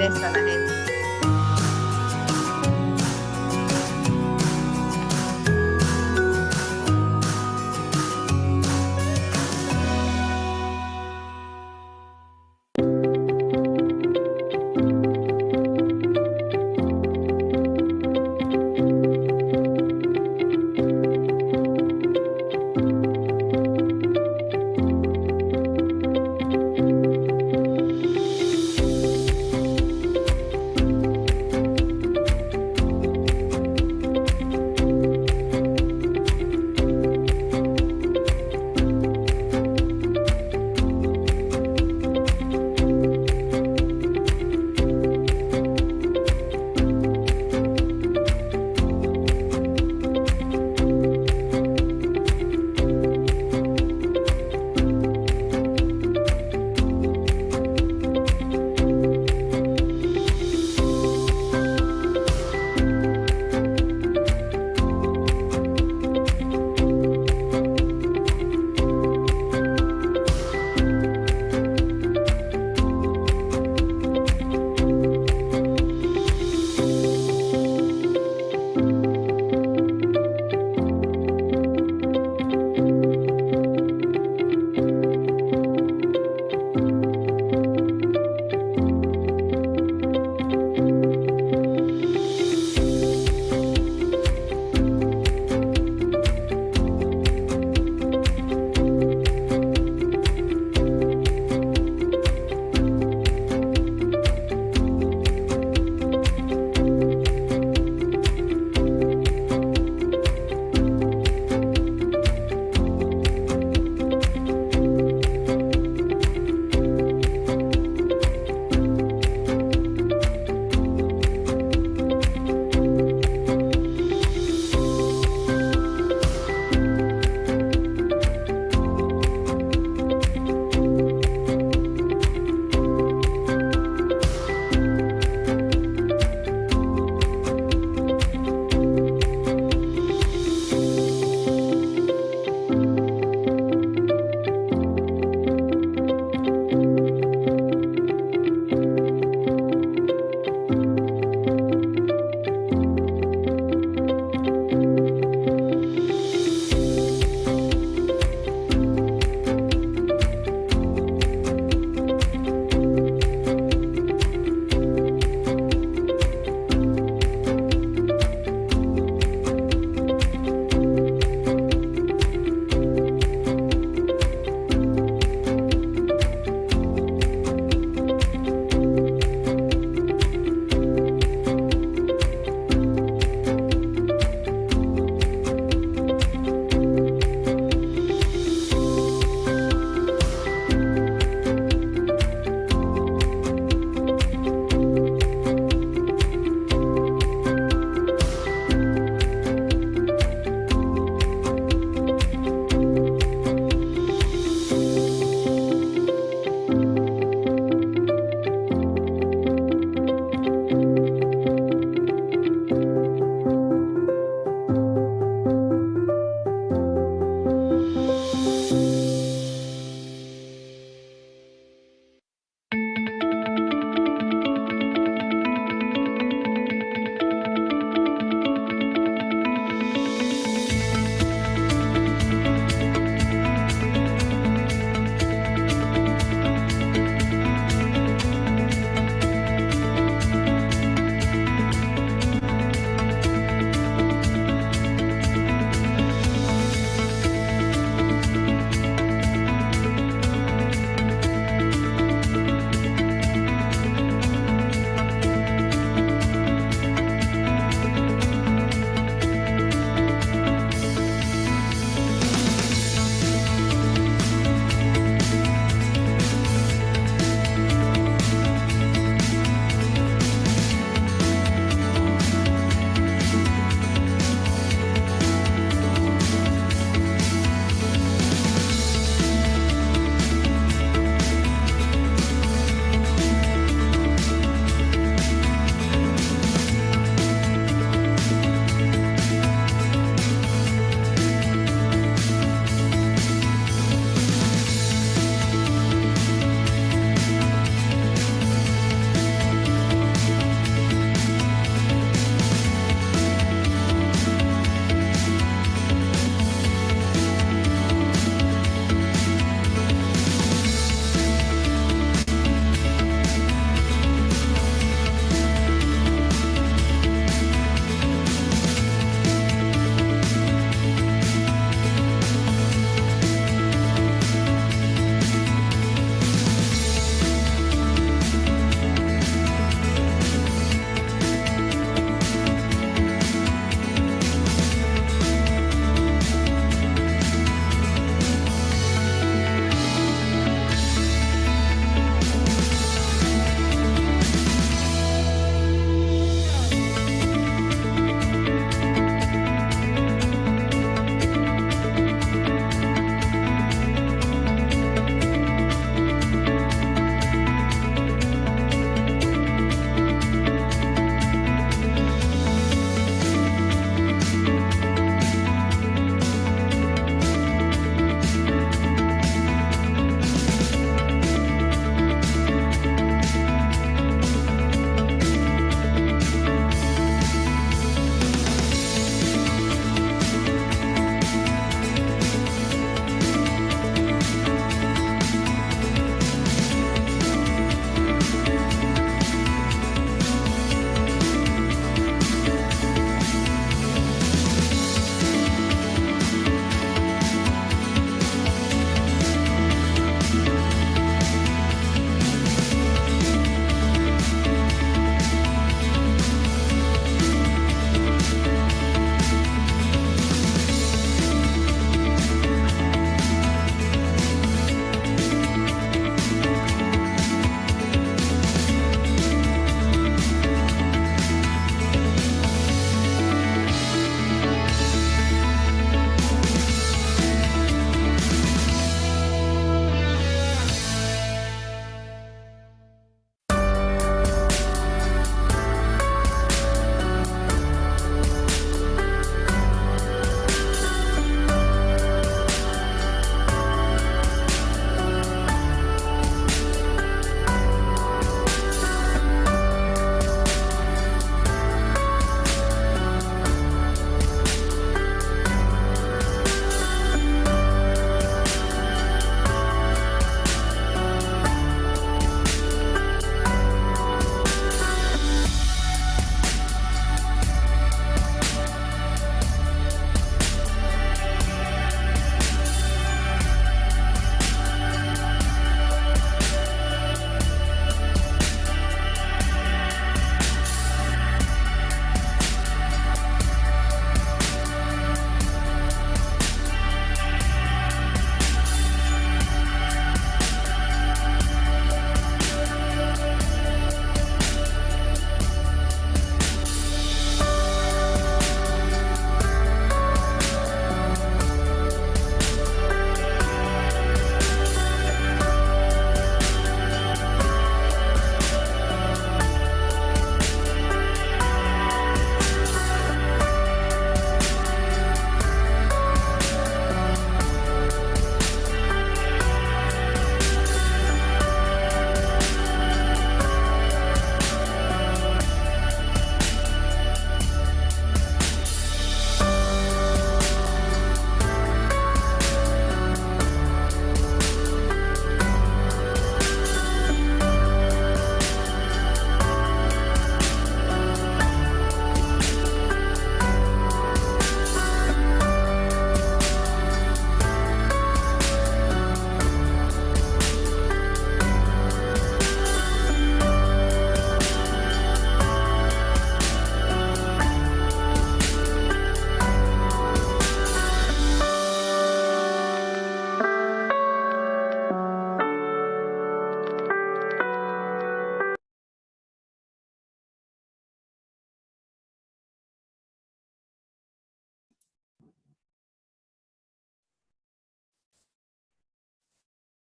eso a la gente.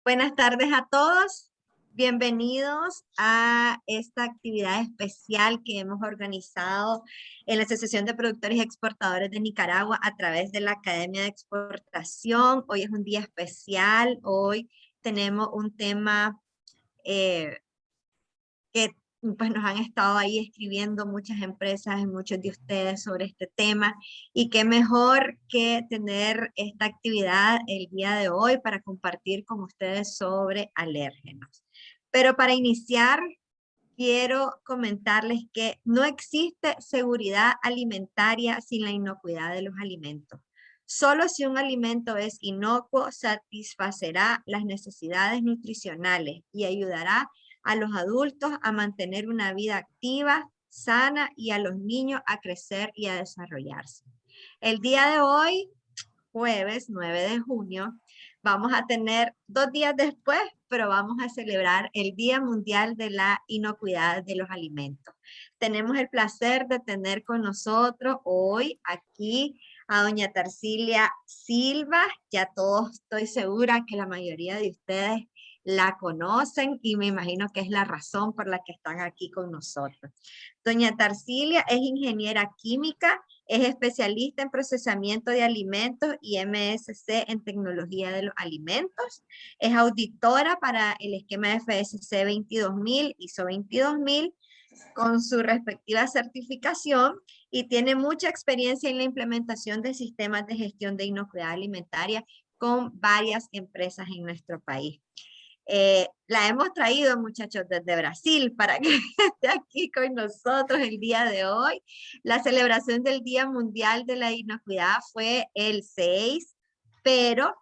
Buenas tardes a todos. Bienvenidos a esta actividad especial que hemos organizado en la Asociación de Productores y Exportadores de Nicaragua a través de la Academia de Exportación. Hoy es un día especial. Hoy tenemos un tema que pues nos han estado ahí escribiendo muchas empresas y muchos de ustedes sobre este tema, y qué mejor que tener esta actividad el día de hoy para compartir con ustedes sobre alérgenos. Pero para iniciar, quiero comentarles que no existe seguridad alimentaria sin la inocuidad de los alimentos. Solo si un alimento es inocuo, satisfacerá las necesidades nutricionales y ayudará a los adultos a mantener una vida activa, sana, y a los niños a crecer y a desarrollarse. El día de hoy, jueves 9 de junio, vamos a tener 2 días después, pero vamos a celebrar el Día Mundial de la Inocuidad de los Alimentos. Tenemos el placer de tener con nosotros hoy aquí a doña Tarsilia Silva. Ya todos, estoy segura que la mayoría de ustedes la conocen y me imagino que es la razón por la que están aquí con nosotros. Doña Tarsilia es ingeniera química, es especialista en procesamiento de alimentos y MSc en tecnología de los alimentos. Es auditora para el esquema FSC 22000, ISO 22000, con su respectiva certificación, y tiene mucha experiencia en la implementación de sistemas de gestión de inocuidad alimentaria con varias empresas en nuestro país. La hemos traído, muchachos, desde Brasil para que esté aquí con nosotros el día de hoy. La celebración del Día Mundial de la Inocuidad fue el 6, pero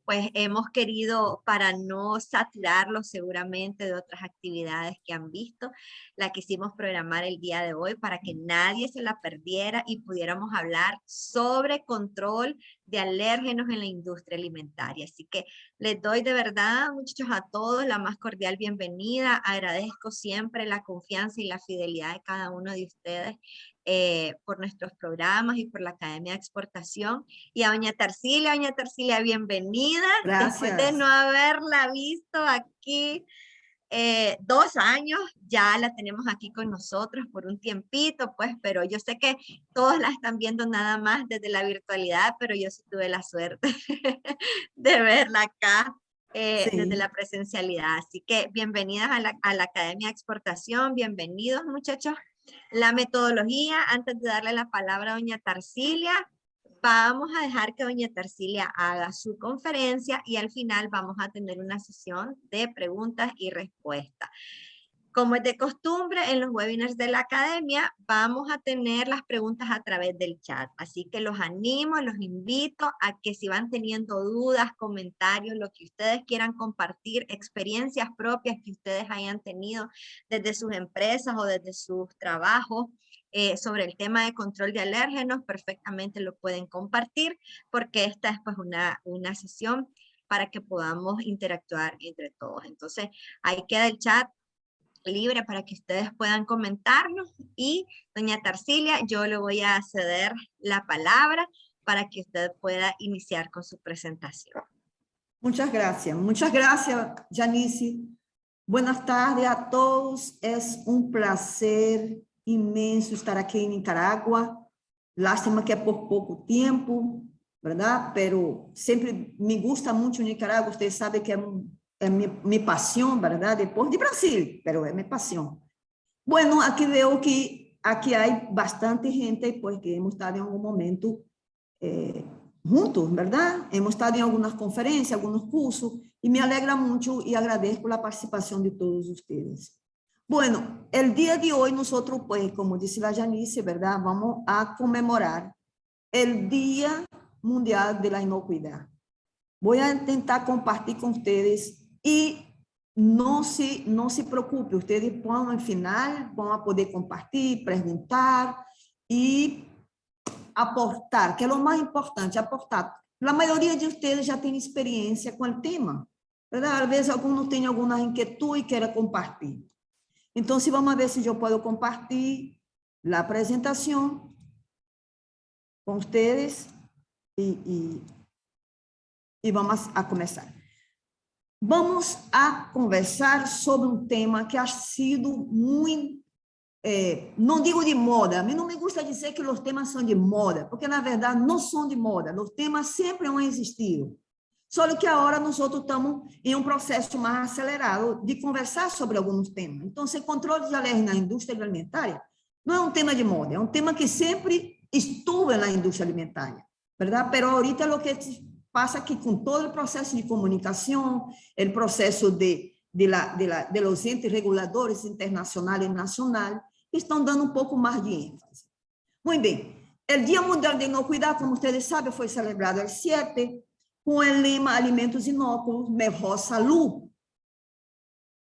pues hemos querido, para no saturarlos seguramente de otras actividades que han visto, la quisimos programar el día de hoy para que nadie se la perdiera y pudiéramos hablar sobre control de alérgenos en la industria alimentaria. Así que les doy de verdad, muchachos, a todos la más cordial bienvenida. Agradezco siempre la confianza y la fidelidad de cada uno de ustedes por nuestros programas y por la Academia de Exportación. Y a doña Tarsilia, bienvenida. Después de Gracias. no haberla visto aquí 2 años, ya la tenemos aquí con nosotros por un tiempito, pues, pero yo sé que todos la están viendo nada más desde la virtualidad, pero yo sí tuve la suerte de verla acá desde la Sí. presencialidad. Así que bienvenidas a la Academia de Exportación, bienvenidos, muchachos. La metodología, antes de darle la palabra a doña Tarsilia, vamos a dejar que doña Tarsilia haga su conferencia y al final vamos a tener una sesión de preguntas y respuestas. Como es de costumbre, en los webinars de la academia vamos a tener las preguntas a través del chat. Así que los animo, los invito a que si van teniendo dudas, comentarios, lo que ustedes quieran compartir, experiencias propias que ustedes hayan tenido desde sus empresas o desde sus trabajos, sobre el tema de control de alérgenos, perfectamente lo pueden compartir, porque esta es pues una sesión para que podamos interactuar entre todos. Entonces, ahí queda el chat libre para que ustedes puedan comentarnos, y doña Tarsilia, yo le voy a ceder la palabra para que usted pueda iniciar con su presentación. Muchas gracias. Muchas gracias, Janice. Buenas tardes a todos. Es un placer inmenso estar aquí en Nicaragua. Lástima que es por poco tiempo, ¿verdad? Pero siempre me gusta mucho Nicaragua. Ustedes saben que es mi pasión, ¿verdad? Después de Brasil, pero es mi pasión. Bueno, aquí veo que aquí hay bastante gente, pues que hemos estado en algún momento juntos, ¿verdad? Hemos estado en algunas conferencias, algunos cursos, y me alegra mucho y agradezco la participación de todos ustedes. Bueno, el día de hoy nosotros, pues, como dice la Janice, ¿verdad? Vamos a conmemorar el Día Mundial de la Inocuidad. Voy a intentar compartir con ustedes y no se preocupe, ustedes vão al final, vão a poder compartir, perguntar e aportar, que é o mais importante, aportar. A maioria de vocês já tem experiência com o tema, verdade? Às vezes alguns têm alguma inquietude e querem compartilhar. Então, vamos ver se eu posso compartilhar a apresentação com vocês e vamos a começar. vamos a conversar sobre um tema que ha sido muito, não digo de moda, a mim não me gusta dizer que os temas são de moda, porque, na verdade, não são de moda, os temas sempre han existido. Só que agora nós estamos em um processo mais acelerado de conversar sobre alguns temas. Então, o controle de alergia na indústria alimentar não é um tema de moda, é um tema que sempre estuve na indústria alimentar, verdade? Pero ahorita o que pasa que com todo o processo de comunicação, o processo de los entes reguladores internacionais e nacionais, estão dando um pouco mais de ênfase. Muito bem, o Dia Mundial de Inocuidade, como vocês sabem, foi celebrado el 7, com o lema Alimentos Inóculos, Mejor Salud.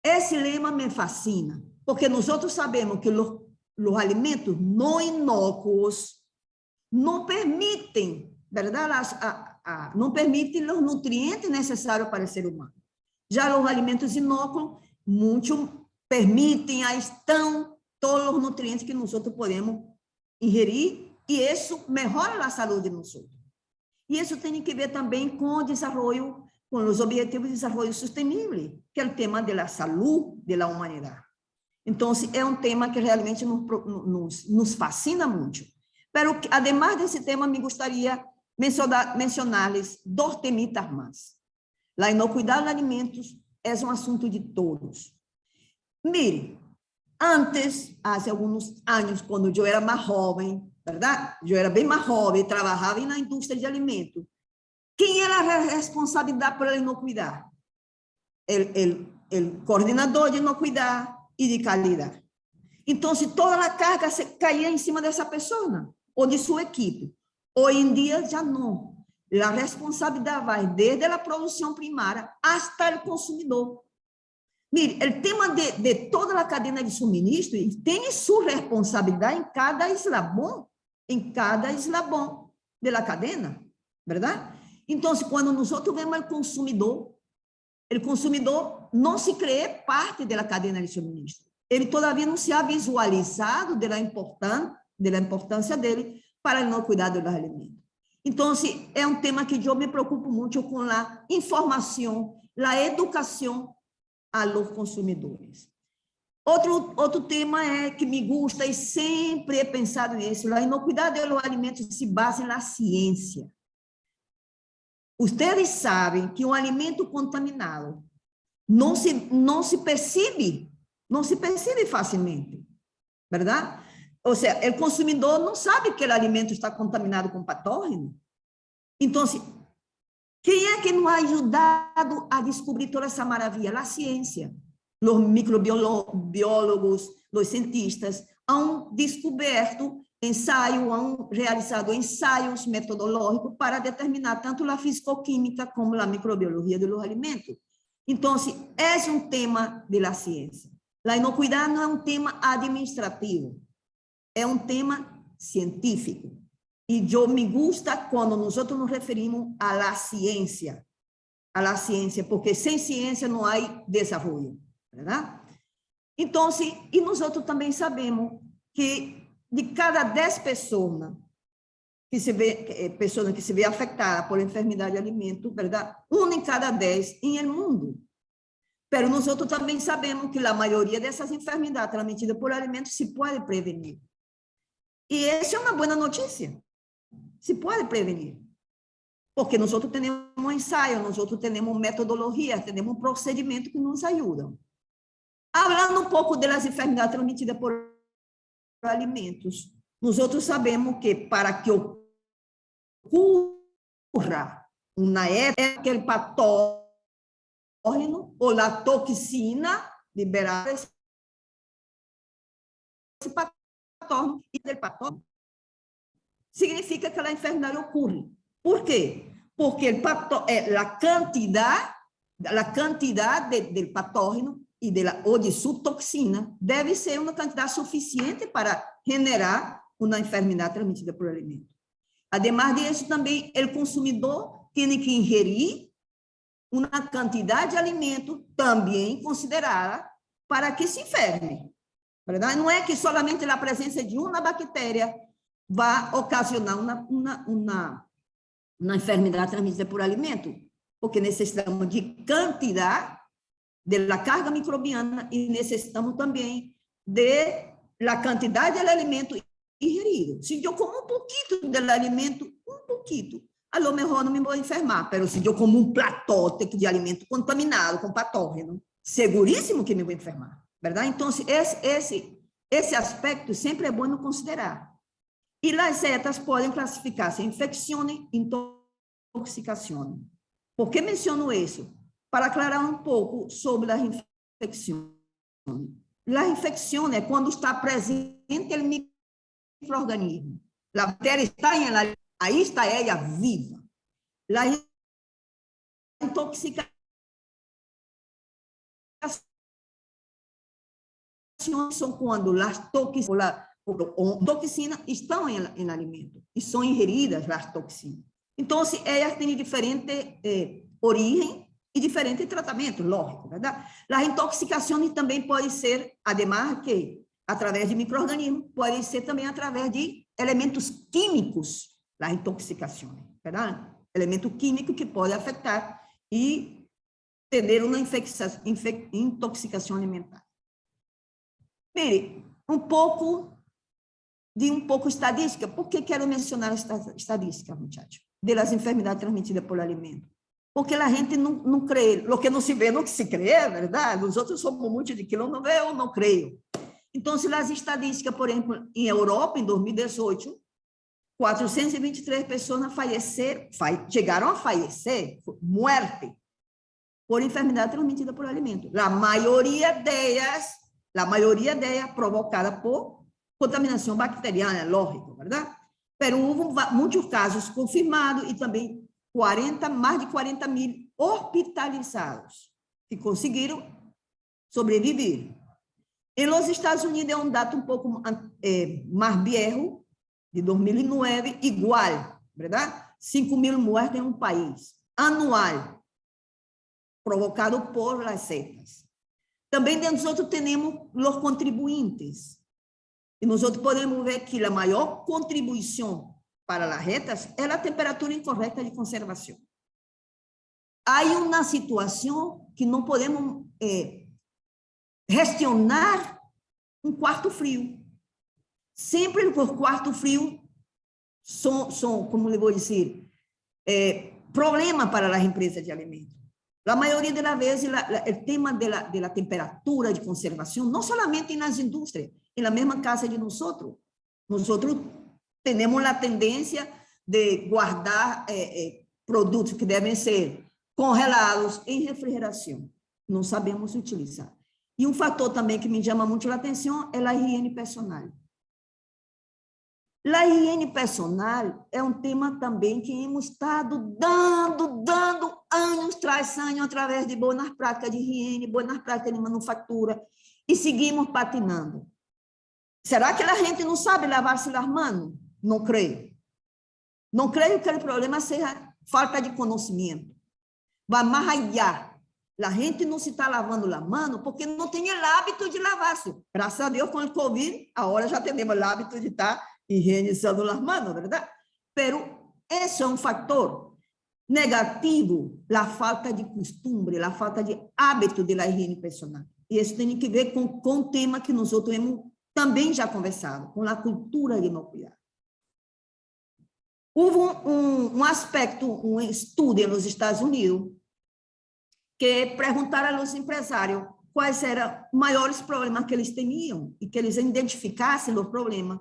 Esse lema me fascina, porque nós sabemos que os alimentos não inóculos não permitem, verdade? Não permitem os nutrientes necessários para o ser humano. Já os alimentos inóculos, muito permitem, aí estão todos os nutrientes que nós podemos ingerir, e isso melhora a saúde de nós. E isso tem que ver também com o desenvolvimento, com os Objetivos de Desenvolvimento Sustentável, que é o tema da saúde da humanidade. Então, é um tema que realmente nos fascina muito. Mas, además desse tema, me gostaria mencionar-lhes 2 temitas mais. A inocuidade de alimentos é um assunto de todos. Mire, antes, há alguns anos, quando eu era mais jovem, verdade? Eu era bem mais jovem, trabalhava na indústria de alimentos. Quem era a responsabilidade pela inocuidade? O coordenador de inocuidade e de qualidade. Então, toda a carga caía em cima dessa pessoa ou de sua equipe. Hoje em dia, já não. A responsabilidade vai desde a produção primária até o consumidor. Mire, o tema de toda a cadeia de suministro tem sua responsabilidade em cada eslabão da cadeia, verdade? Então, quando nós vemos o consumidor não se crê parte da cadeia de suministro. Ele todavia não se ha visualizado da importância dele para não cuidar dos alimentos. Então, é um tema que eu me preocupo muito com a informação, a educação a los consumidores. Outro tema que me gusta e sempre he pensado nisso, a inocuidade dos alimentos se basa na ciência. Vocês sabem que um alimento contaminado não se percebe facilmente, verdade? Ou seja, o consumidor não sabe que o alimento está contaminado com patógeno. Então, quem é que nos ha ajudado a descobrir toda essa maravilha? A ciência. Os microbiólogos, os cientistas han descoberto han realizado ensaios metodológicos para determinar tanto a fisicoquímica como a microbiologia dos alimentos. Então, é um tema da ciência. A inocuidade não é um tema administrativo, é um tema científico. E eu me gusta quando nós nos referimos à ciência, porque sem ciência não há desenvolvimento, verdade? Então, e nós também sabemos que de cada 10 pessoas que se vê afetada por enfermidade de alimento, verdade? 1 em cada 10 em mundo. Mas nós também sabemos que a maioria dessas enfermidades transmitidas por alimentos se pode prevenir. E essa é uma boa notícia. Se pode prevenir. Porque nós temos um ensaio, nós temos metodologia, temos um procedimento que nos ajudam. Falando um pouco das enfermidades transmitidas por alimentos, nós sabemos que para que ocorra uma época, aquele patógeno ou a toxina liberada esse patógeno e del patógeno significa que a enfermidade ocorre. Por quê? Porque a quantidade do patógeno ou de sua toxina deve ser uma quantidade suficiente para generar uma enfermidade transmitida por alimento. Además disso, também o consumidor tem que ingerir uma quantidade de alimento também considerada para que se enferme. Verdade? Não é que somente a presença de uma bactéria vai ocasionar uma enfermidade transmitida por alimento, porque necessitamos de quantidade da carga microbiana e necessitamos também da quantidade de alimento ingerido. Se eu como um pouquinho do alimento, a lo mejor não me vou enfermar, mas se eu como um platótico de alimento contaminado com patógeno, seguríssimo que me vou enfermar, verdade? Então, esse aspecto sempre é bom considerar. E as setas podem classificar-se em infecção e intoxicação. Por que menciono isso? Para aclarar um pouco sobre a infecção. A infecção é quando está presente o microorganismo. A bactéria está em ela, aí está ela viva. A intoxicação são quando as toxinas estão em alimento e são ingeridas as toxinas. Então, elas têm diferente origem e diferente tratamento, lógico, verdade? As intoxicações também podem ser, además que através de micro-organismos, pode ser também através de elementos químicos, as intoxicações, verdade? Elemento químico que pode afetar e ter uma intoxicação alimentar. Mire, um pouco estadística. Por que quero mencionar esta estadística, muchachos? Das enfermidades transmitidas por alimento. Porque a gente não crê. O que não se vê, não se crê, é verdade? Nós outros somos muitos de que não vê ou não creio. Então, se as estatísticas, por exemplo, em Europa, em 2018, 423 pessoas chegaram a falecer, morte, por enfermidade transmitida por alimento. A maioria delas provocada por contaminação bacteriana, lógico, verdade? Mas houve muitos casos confirmados e também mais de 40 mil hospitalizados que conseguiram sobreviver. Em los Estados Unidos é um dado um pouco mais viejo, de 2009, igual, verdade? 5.000 mortes em um país, anual, provocado por las setas. Também nós temos os contribuintes. E nós podemos ver que a maior contribuição para as setas é a temperatura incorreta de conservação. Há uma situação que não podemos gestionar um quarto frio. Sempre os quartos frios são, como eu vou dizer, problema para as empresas de alimentos. A maioria das vezes, o tema da temperatura de conservação, não somente nas indústrias, na mesma casa de nós temos a tendência de guardar produtos que devem ser congelados em refrigeração. Não sabemos utilizar. E um fator também que me chama muito a atenção é a higiene personal. A higiene personal é um tema também que hemos estado dando anos tras anos através de boas práticas de higiene, boas práticas de manufatura, e seguimos patinando. Será que a gente não sabe lavar-se as mãos? Não creio. Não creio que o problema seja falta de conhecimento. Vai mais allá. A gente não se está lavando as mãos porque não tem o hábito de lavar-se. Graças a Deus, com o Covid, agora já temos o hábito de estar higienizando as mãos, verdade? Pero esse é um fator negativo, a falta de costume, a falta de hábito da higiene personal. E isso tem que ver com o tema que nós temos também já conversado, com a cultura de inocuidade. Houve um aspecto, um estudo nos Estados Unidos, que perguntaram aos empresários quais eram os maiores problemas que eles tinham e que eles identificassem os problemas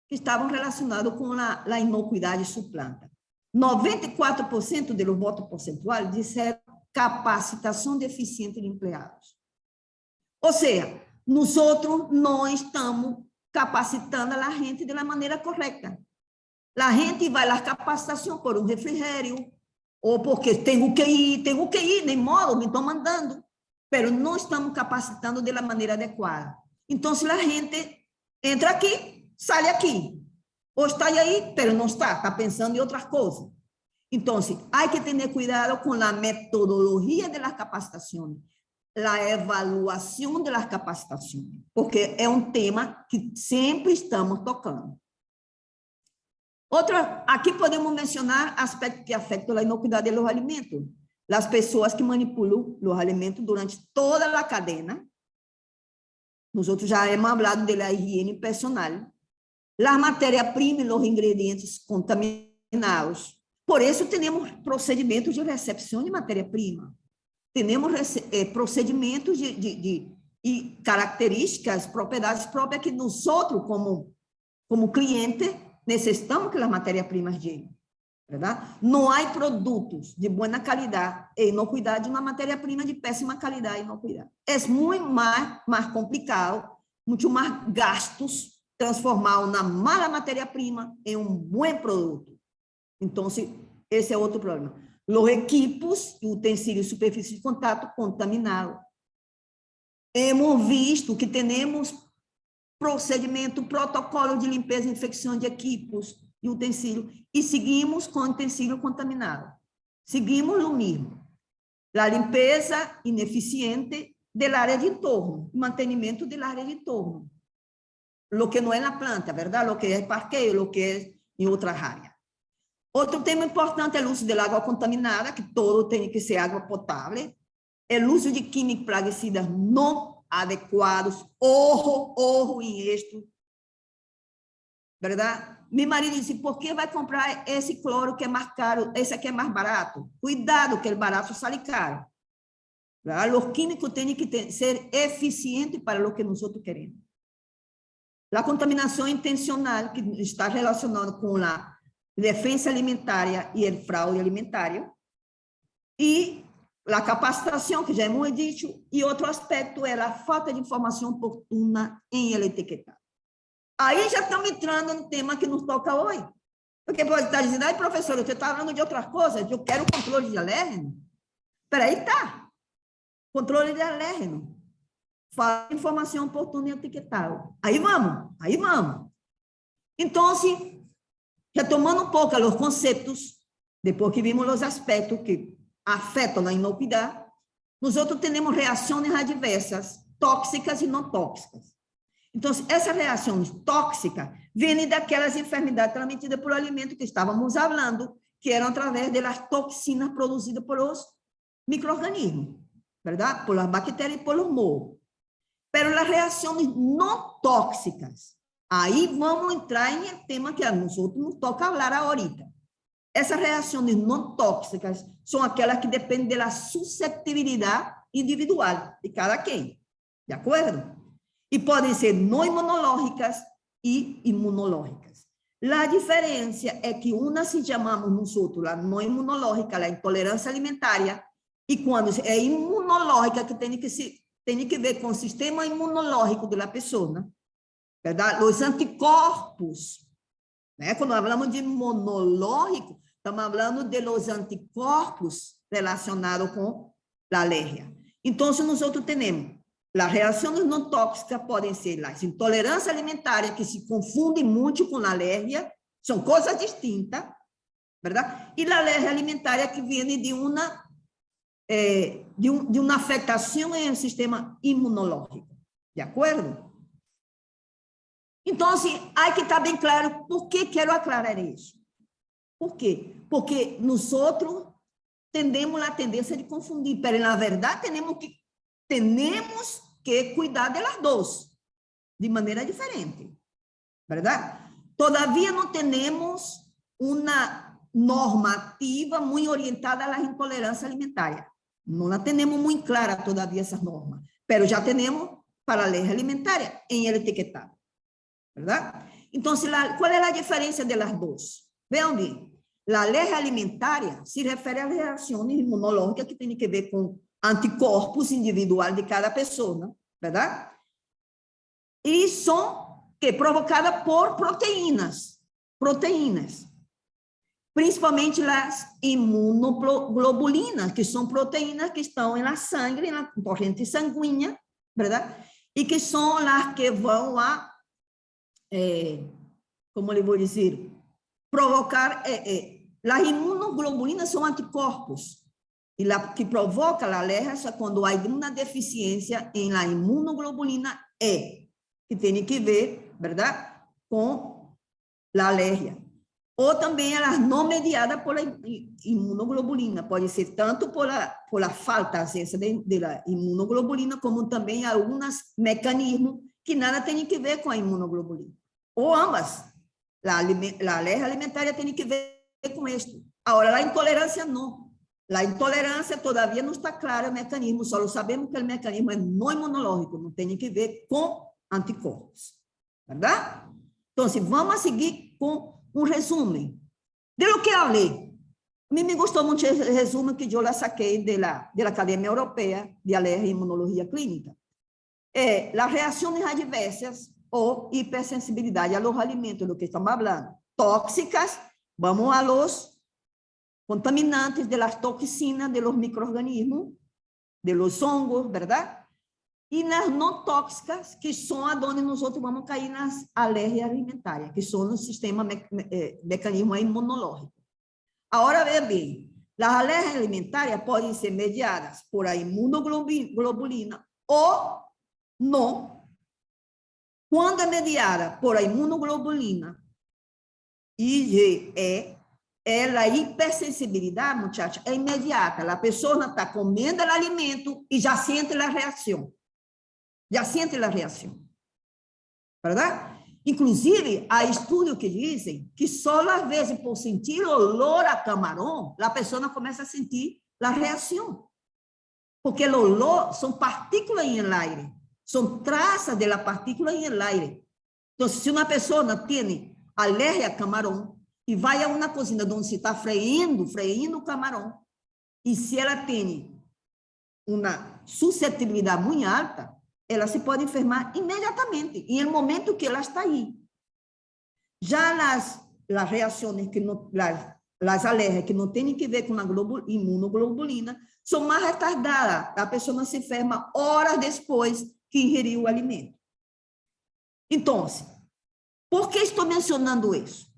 que estavam relacionados com a inocuidade suplanta. 94% dos votos percentuais disseram capacitação deficiente de empregados. Ou seja, nós não estamos capacitando a gente de maneira correta. A gente vai à capacitação por um refrigério, ou porque tenho que ir, nem modo, me estão mandando, mas não estamos capacitando de maneira adequada. Então, se a gente entra aqui, sai aqui, ou está aí, mas não está pensando em outras coisas. Então, há que ter cuidado com a metodologia das capacitações, a avaliação das capacitações, porque é um tema que sempre estamos tocando. Aqui podemos mencionar aspectos que afetam a inocuidade dos alimentos. As pessoas que manipulam os alimentos durante toda a cadena. Nós já hemos falado da higiene personal. As matérias-primas e os ingredientes contaminados. Por isso, temos procedimentos de recepção de matéria-prima. Temos procedimentos e características, propriedades próprias que nós, como cliente, necessitamos que as matérias-primas cheguem. Verdade? Não há produtos de boa qualidade e inocuidade de uma matéria-prima de péssima qualidade e inocuidade. É muito mais complicado, muito mais gastos, transformar uma mala matéria-prima em um bom produto. Então, esse é outro problema. Os equipos e utensílios de superfície de contato contaminados. Hemos visto que temos procedimento, protocolo de limpeza e infecção de equipos e utensílios, e seguimos com utensílio contaminado. Seguimos o mesmo. A limpeza ineficiente da área de entorno, mantenimento da área de entorno. Lo que não é na planta, verdade? Lo que é parqueio, lo que é em outras áreas. Outro tema importante é o uso da água contaminada, que todo tem que ser água potável. O uso de químicos plaguicidas não adequados, ojo em isto. Verdade? Meu marido disse, por que vai comprar esse cloro que é mais caro, esse aqui é mais barato? Cuidado, que o barato sai caro. ¿Verdad? Os químicos têm que ser eficientes para o que nós queremos. A contaminação intencional, que está relacionada com a defesa alimentar e o fraude alimentar, e a capacitação, que já hemos dito, e outro aspecto é a falta de informação oportuna em el etiquetado. Aí já estamos entrando no tema que nos toca hoje. Porque pode estar dizendo, ai, professor, você está falando de outras coisas, eu quero controle de alérgeno. Espera aí, tá. Controle de alérgeno. Fala de informação oportuna e etiquetado. Aí vamos. Então, retomando um pouco os conceitos, depois que vimos os aspectos que afetam a inocuidade, nós temos reações adversas, tóxicas e não tóxicas. Então, essas reações tóxicas vêm daquelas enfermidades transmitidas por alimento que estávamos falando, que eram através das toxinas produzidas por os micro-organismos, verdade? Por as bactérias e por os molos. Mas as reações não tóxicas, aí vamos entrar em um tema que a nós nos toca falar ahorita. Essas reações não tóxicas são aquelas que dependem da susceptibilidade individual de cada quem, de acordo? E podem ser não imunológicas e imunológicas. A diferença é que uma se chamamos nós a não imunológica, a intolerância alimentar, e quando é imunológica, que tem que ver com o sistema imunológico da pessoa, verdade? Os anticorpos, né? Quando falamos de imunológico, estamos falando de los anticorpos relacionados com a alergia. Então, nós temos as reações não tóxicas, podem ser as intolerâncias alimentares, que se confundem muito com a alergia, são coisas distintas, verdade? E a alergia alimentar, que vem de uma afetação no sistema imunológico, de acordo? Então, há que estar bem claro por que quero aclarar isso. Por quê? Porque nós temos a tendência de confundir, mas, na verdade, temos que cuidar das duas, de maneira diferente, verdade? Todavia, não temos uma normativa muito orientada às intolerâncias alimentares. Não la temos muito clara todavia essas normas, mas já temos para a alergia alimentar em el etiquetado, verdade? Então, qual é a diferença das duas? Vejam bem, a alergia alimentar se refere às reações imunológicas que têm que ver com anticorpos individuais de cada pessoa, verdade? E são provocadas por proteínas, principalmente as imunoglobulinas, que são proteínas que estão na sangue, na corrente sanguínea, verdade? E que são as que vão como eu vou dizer, provocar, as imunoglobulinas são anticorpos, e a que provoca a alergia quando há uma deficiência em la imunoglobulina E, que tem que ver, verdade, com a alergia. ou também elas não mediadas por imunoglobulina, pode ser tanto por a falta, ausência da imunoglobulina, como também alguns mecanismos que nada tem que ver com a imunoglobulina, ou ambas. A alergia alimentar tem que ver com isto. Agora, a intolerância não. A intolerância todavia não está claro o mecanismo, só sabemos que o mecanismo é não imunológico, não tem que ver com anticorpos, verdade? Então, vamos seguir com um resumo de lo que falei. A mim me gostou muito esse resumo que eu la saquei da Academia Europeia de Alergia e Imunologia Clínica. As reações adversas ou hipersensibilidade a los alimentos, do que estamos falando, tóxicas, vamos a los contaminantes de las toxinas de los microorganismos, de los hongos, ¿verdad? E nas não tóxicas, que são onde nós vamos cair nas alergias alimentares, que são no sistema mecanismo imunológico. Agora, veja bem, as alergias alimentares podem ser mediadas por a imunoglobulina ou não. Quando é mediada por a imunoglobulina, IgE, a hipersensibilidade, muchachos, é imediata. A pessoa está comendo o alimento e já sente a reação. Já sente a reação. Verdade? Inclusive, há estudos que dizem que só às vezes por sentir o olor a camarão, a pessoa começa a sentir a reação. Porque o olor são partículas em el aire, são traças da partícula em el aire. Então, se uma pessoa tem alergia a camarão e vai a uma cozinha onde se está freando o camarão, e se ela tem uma suscetibilidade muito alta, ela se pode enfermar imediatamente, em el momento que ela está aí. Já as reações, as alergias que não têm que ver com a imunoglobulina, são mais retardadas. A pessoa não se enferma horas depois que ingeriu o alimento. Então, por que estou mencionando isso?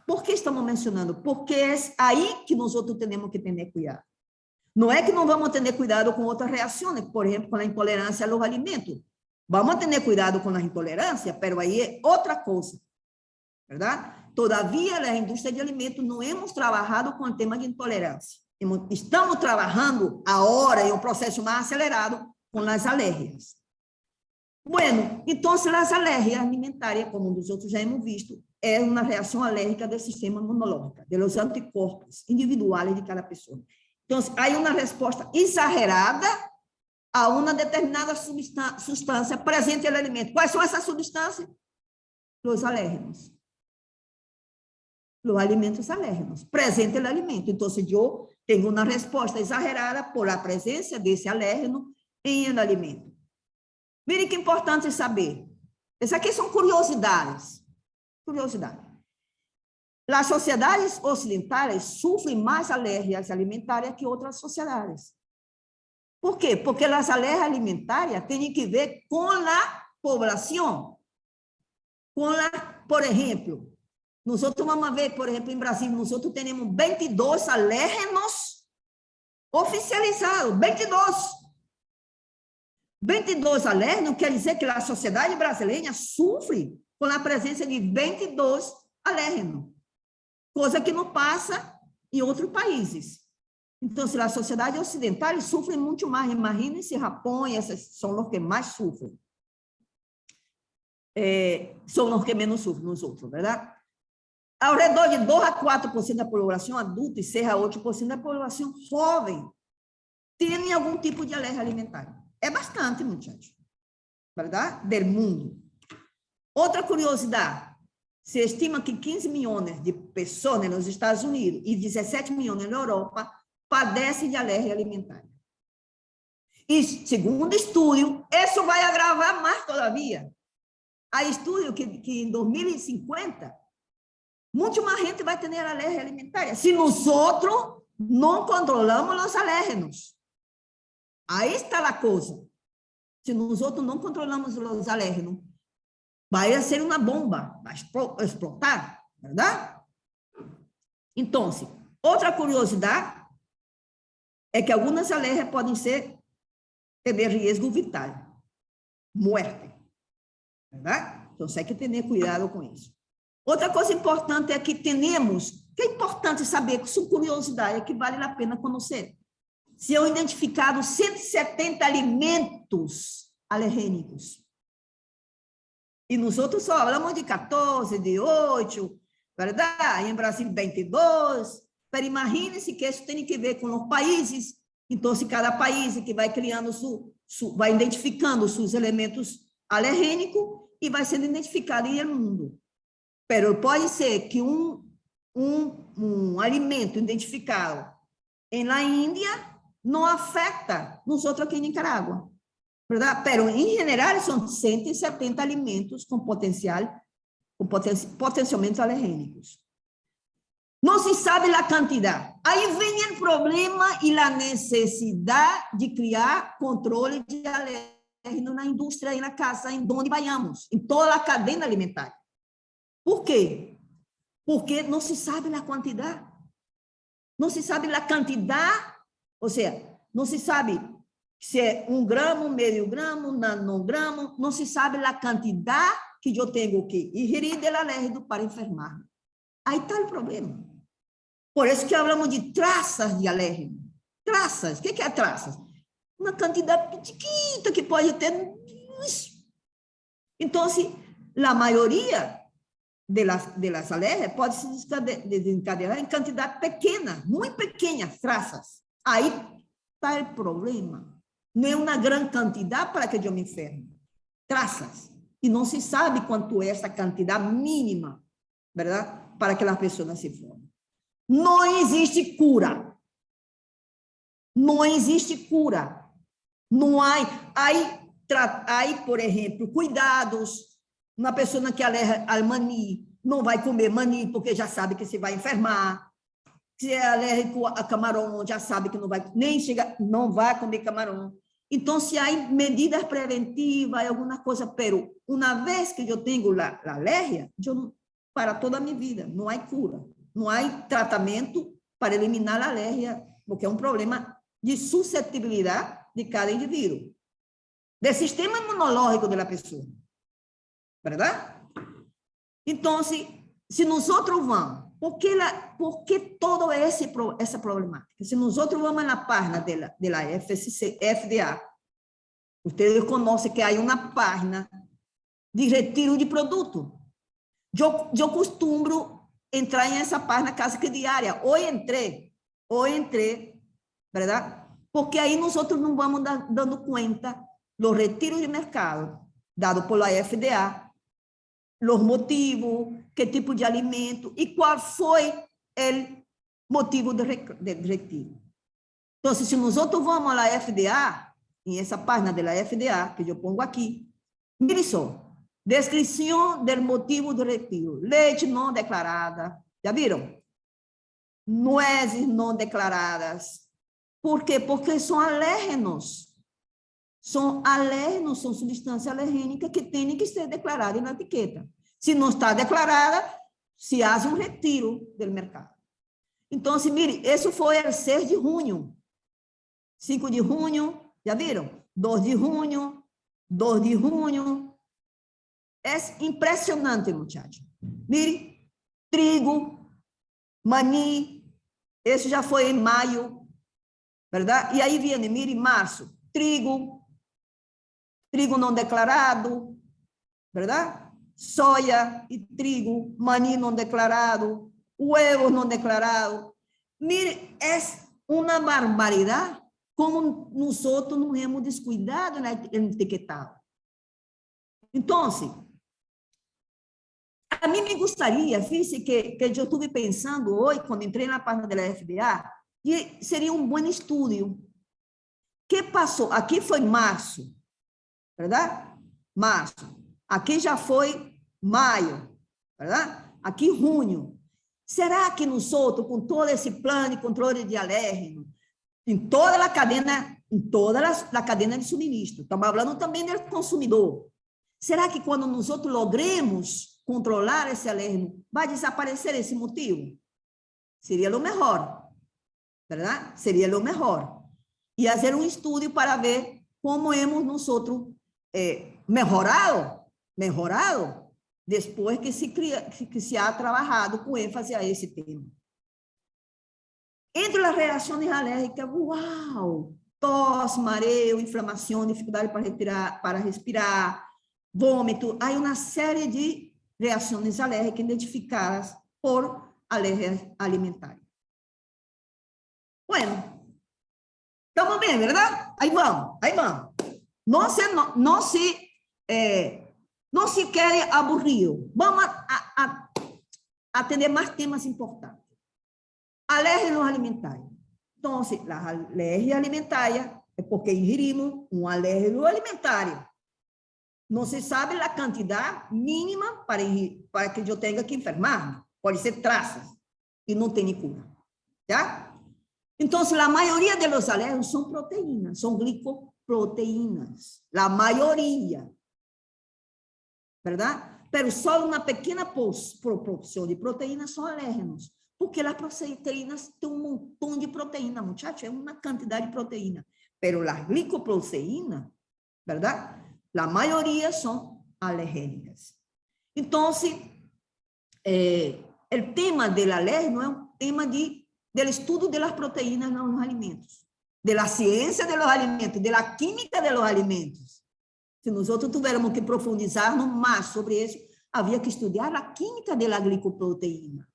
Por que estamos mencionando? Porque é aí que nós outros temos que ter cuidado. Não é que não vamos ter cuidado com outras reações, por exemplo, com a intolerância aos alimentos. Vamos ter cuidado com a intolerância, mas aí é outra coisa, verdade? Todavia, na indústria de alimentos, não hemos trabalhado com o tema de intolerância. Estamos trabalhando agora em um processo mais acelerado com as alergias. Bueno, então, as alergias alimentares, como os outros já hemos visto, é uma reação alérgica do sistema imunológico, dos anticorpos individuais de cada pessoa. Então, há uma resposta exagerada a uma determinada substância presente no alimento. Quais são essas substâncias? Os alérgenos. Os alimentos alérgenos, presente no alimento. Então, se eu tenho uma resposta exagerada por a presença desse alérgeno em um alimento. Mire que importante saber. Essas aqui são curiosidades. Curiosidade. As sociedades ocidentais sofrem mais alergias alimentares que outras sociedades. Por quê? Porque as alergias alimentares têm que ver com a população. Por exemplo, nós vamos ver, por exemplo, em Brasil, nós temos 22 alérgenos oficializados, 22. 22 alérgenos quer dizer que a sociedade brasileira sofre com a presença de 22 alérgenos. Coisa que não passa em outros países. Então, se a sociedade ocidental sofre muito mais, imaginem se Japão e essas são os que mais sofrem. São os que menos sofrem nos outros, verdade? Ao redor de 2 a 4% da população adulta e 6 a 8% da população jovem tem algum tipo de alergia alimentar. É bastante, muchachos, verdade? Del mundo. Outra curiosidade. Se estima que 15 milhões de pessoas nos Estados Unidos e 17 milhões na Europa padecem de alergia alimentar. E, segundo estudo, isso vai agravar mais todavia. Há estudo que em 2050, muito mais gente vai ter alergia alimentar. Se nós outros não controlamos os alérgenos. Aí está a coisa. Se nós outros não controlamos os alérgenos, vai ser uma bomba, vai explotar, verdade? Então, outra curiosidade é que algumas alergias podem ter risco vital, morte, verdade? Então, você tem que ter cuidado com isso. Outra coisa importante é que temos, que é importante saber, que são curiosidade, é que vale a pena conhecer. Se eu identificado 170 alimentos alergênicos. E nós outros só falamos de 14, de 8, verdade? Em Brasil, 22. Mas imagine-se que isso tem que ver com os países. Então, se cada país que vai criando, vai identificando seus elementos alergênicos e vai sendo identificado em el mundo. Pero pode ser que um alimento identificado na Índia não afeta nós outros aqui em Nicarágua, verdade? Pero em geral são 170 alimentos com potencialmente alergênicos. Não se sabe a quantidade. Aí vem o problema e a necessidade de criar controle de alérgeno na indústria e na casa, em onde vayamos, em toda a cadeia alimentar. Por quê? Porque não se sabe a quantidade. Não se sabe a quantidade, ou seja, não se sabe se é 1 gramo, meio gramo, nanogramo, não se sabe a quantidade que eu tenho que ingerir del alérgico para enfermar. Aí está o problema. Por isso que falamos de traças de alérgeno. Traças, o que é traças? Uma quantidade pequena que pode ter. Então, a maioria de las alérgicas pode se desencadear em quantidade pequena, muito pequenas traças. Aí está o problema. Não é uma grande quantidade para que eu me enferme. Traças. E não se sabe quanto é essa quantidade mínima, verdade? Para que a pessoa se forme. Não existe cura. Não existe cura. Não há. Aí, por exemplo, cuidados. Uma pessoa que é alérgica ao mani não vai comer mani porque já sabe que se vai enfermar. Se é alérgico a camarão, já sabe que não vai comer camarão. Então, se há medidas preventivas, alguma coisa, pero uma vez que eu tenho a alergia, para toda a minha vida, não há cura, não há tratamento para eliminar a alergia, porque é um problema de suscetibilidade de cada indivíduo, do sistema imunológico da pessoa. Verdade? Então, se nós outros vamos, por que toda essa problemática? Se nós outros vamos na página da FDA, vocês conhecem que há uma página de retiro de produto. Eu costumo entrar nessa página quase que diária. Hoje entrei, verdade? Porque aí nós outros não vamos dando conta dos retiros de mercado dado pela FDA, os motivos, que tipo de alimento e qual foi o motivo do retiro. Então, se nós outros vamos à FDA, em essa página da FDA, que eu pongo aqui, mire só, descrição do motivo do retiro, leite não declarada, já viram? Nuezes não declaradas. Por quê? Porque são alérgenos. São substâncias alergênicas que têm que ser declaradas na etiqueta. Se não está declarada, se faz um retiro do mercado. Então, mire, esse foi o 6 de junho. 5 de junho, já viram? 2 de junho, 2 de junho. É impressionante, muchachos. Mire, trigo, mani, esse já foi em maio, verdade? E aí vem, mire, março, trigo não declarado, verdade? Soja e trigo, mani não declarado, huevos não declarado. Mire, é uma barbaridade como nós outros não hemos descuidado na etiquetado. Então, a mim me gostaria, fíjese que eu estive pensando hoje, quando entrei na página da FDA, que seria um bom estudo. O que passou? Aqui foi março, verdade? Março. Aqui já foi maio, verdade? Aqui junho. Será que nós outros, com todo esse plano de controle de alérgeno, em toda a cadeia, de suministro, estamos falando também do consumidor, será que quando nós outros logremos controlar esse alérgeno, vai desaparecer esse motivo? Seria o melhor, verdade? Seria o melhor. E fazer um estudo para ver como hemos nós outros mejorado Después que se ha trabajado con énfasis a ese tema. Entre las reacciones alérgicas, ¡wow! Tos, mareo, inflamación, dificultad para respirar, vômito. Hay una serie de reacciones alérgicas identificadas por alergia alimentaria. Bueno, estamos bien, ¿verdad? Ahí vamos, ahí vamos. No se quede aburrido. Vamos a tener más temas importantes. Alérgenos alimentarios. Entonces, las alergias alimentarias es porque ingerimos un alérgeno alimentario. No se sabe la cantidad mínima para que yo tenga que enfermarme. Puede ser trazas y no tiene cura. ¿Ya? Entonces, la mayoría de los alérgenos son proteínas, son glicoproteínas. La mayoría. ¿Verdad? Pero solo una pequeña proporción de proteínas son alérgenos. Porque las proteínas tienen un montón de proteína, muchachos, es una cantidad de proteína. Pero las glicoproteínas, ¿verdad? La mayoría son alergénicas. Entonces, el tema del alérgeno es un tema del estudio de las proteínas en los alimentos, de la ciencia de los alimentos, de la química de los alimentos. Se nosotros tuviéramos que profundizarnos más sobre eso, había que estudiar la química de la glicoproteína.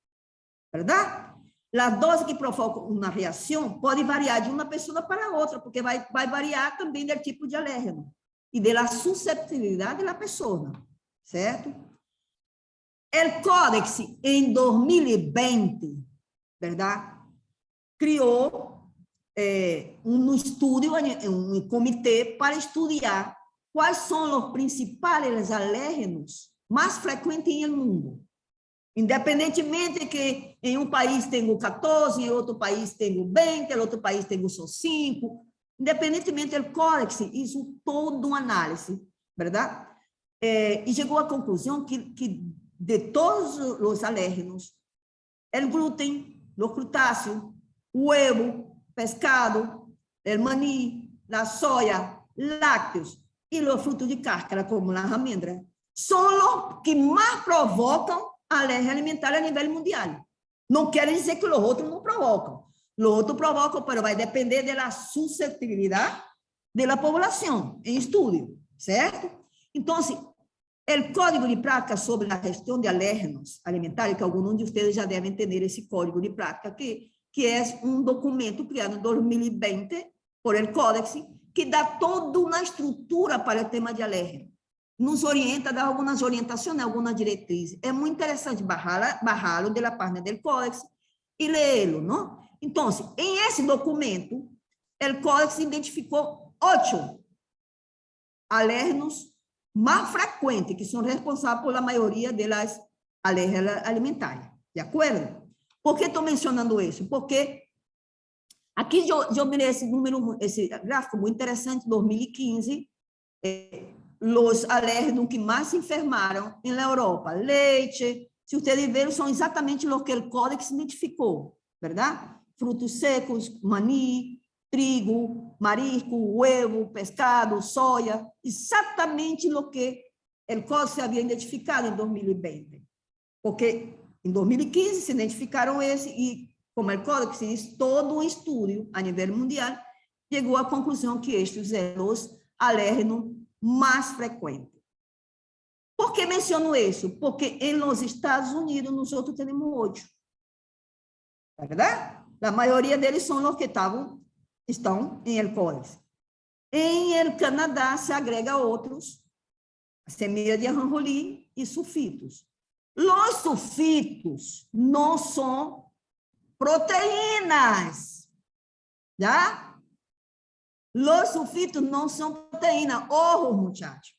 ¿Verdad? La dose que provoca uma reação pode variar de uma pessoa para outra, porque vai variar também do tipo de alérgeno e da susceptibilidade da pessoa, certo? O Códex, em 2020, verdade? Criou um estudo, um comitê para estudar quais são os principais alérgenos mais frequentes no mundo. Independentemente que em um país tenho 14, em outro país tenho 20, em outro país tenho só 5, independentemente do Códex, isso todo uma análise, verdade? E chegou à conclusão que de todos os alérgenos, o glúten, o crutáceo, o huevo, pescado, o maní, a soja, lácteos e os frutos de cáscara, como a almendra, são os que mais provocam alergia alimentar a nível mundial. Não quer dizer que os outros não provocam. Os outros provocam, mas vai depender da susceptibilidade da população em estudo, certo? Então, o Código de Prática sobre a gestão de alérgenos alimentares, que alguns de vocês já devem ter esse Código de Prática, que é um documento criado em 2020 por el Códex, que dá toda uma estrutura para o tema de alérgeno. Nos orienta, dá algumas orientações, algumas diretrizes. É muito interessante baixá-lo da página do Códex e lê-lo, não? Então, em esse documento, o Códex identificou 8 alérgenos mais frequentes, que são responsáveis pela maioria das alergias alimentares. De acordo? Por que estou mencionando isso? Porque aqui eu mirei esse gráfico muito interessante, 2015, os alérgenos que mais se enfermaram na Europa. Leite, se vocês viram, são exatamente os que o Códex identificou, verdade? Frutos secos, maní, trigo, marisco, huevo, pescado, soja, exatamente o que o Códex havia identificado em 2020. Porque em 2015 se identificaram esse e, como o Códex fez todo um estudo a nível mundial, chegou à conclusão que estes eram os alérgenos mais frequente. Por que menciono isso? Porque em los Estados Unidos nós temos 8. É verdade? A maioria deles são os que estão em el Códex. Em el Canadá se agrega outros, semilla de ajonjolí e sulfitos. Os sulfitos não são proteínas. Já? Los sulfitos não são proteína. Ojo, muchachos.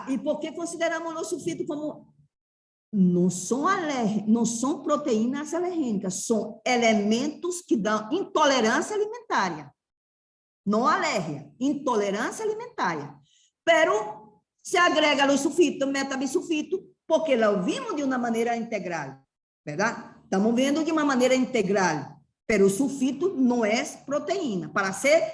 E por que consideramos los sulfitos como... Não são proteínas alergênicas, são elementos que dão intolerância alimentar. Não alergia, intolerância alimentar. Pero se agrega los sulfitos, metabisulfito, porque lo vimos de uma maneira integral, verdade? Estamos vendo de uma maneira integral. Pero o sulfito não é proteína. Para ser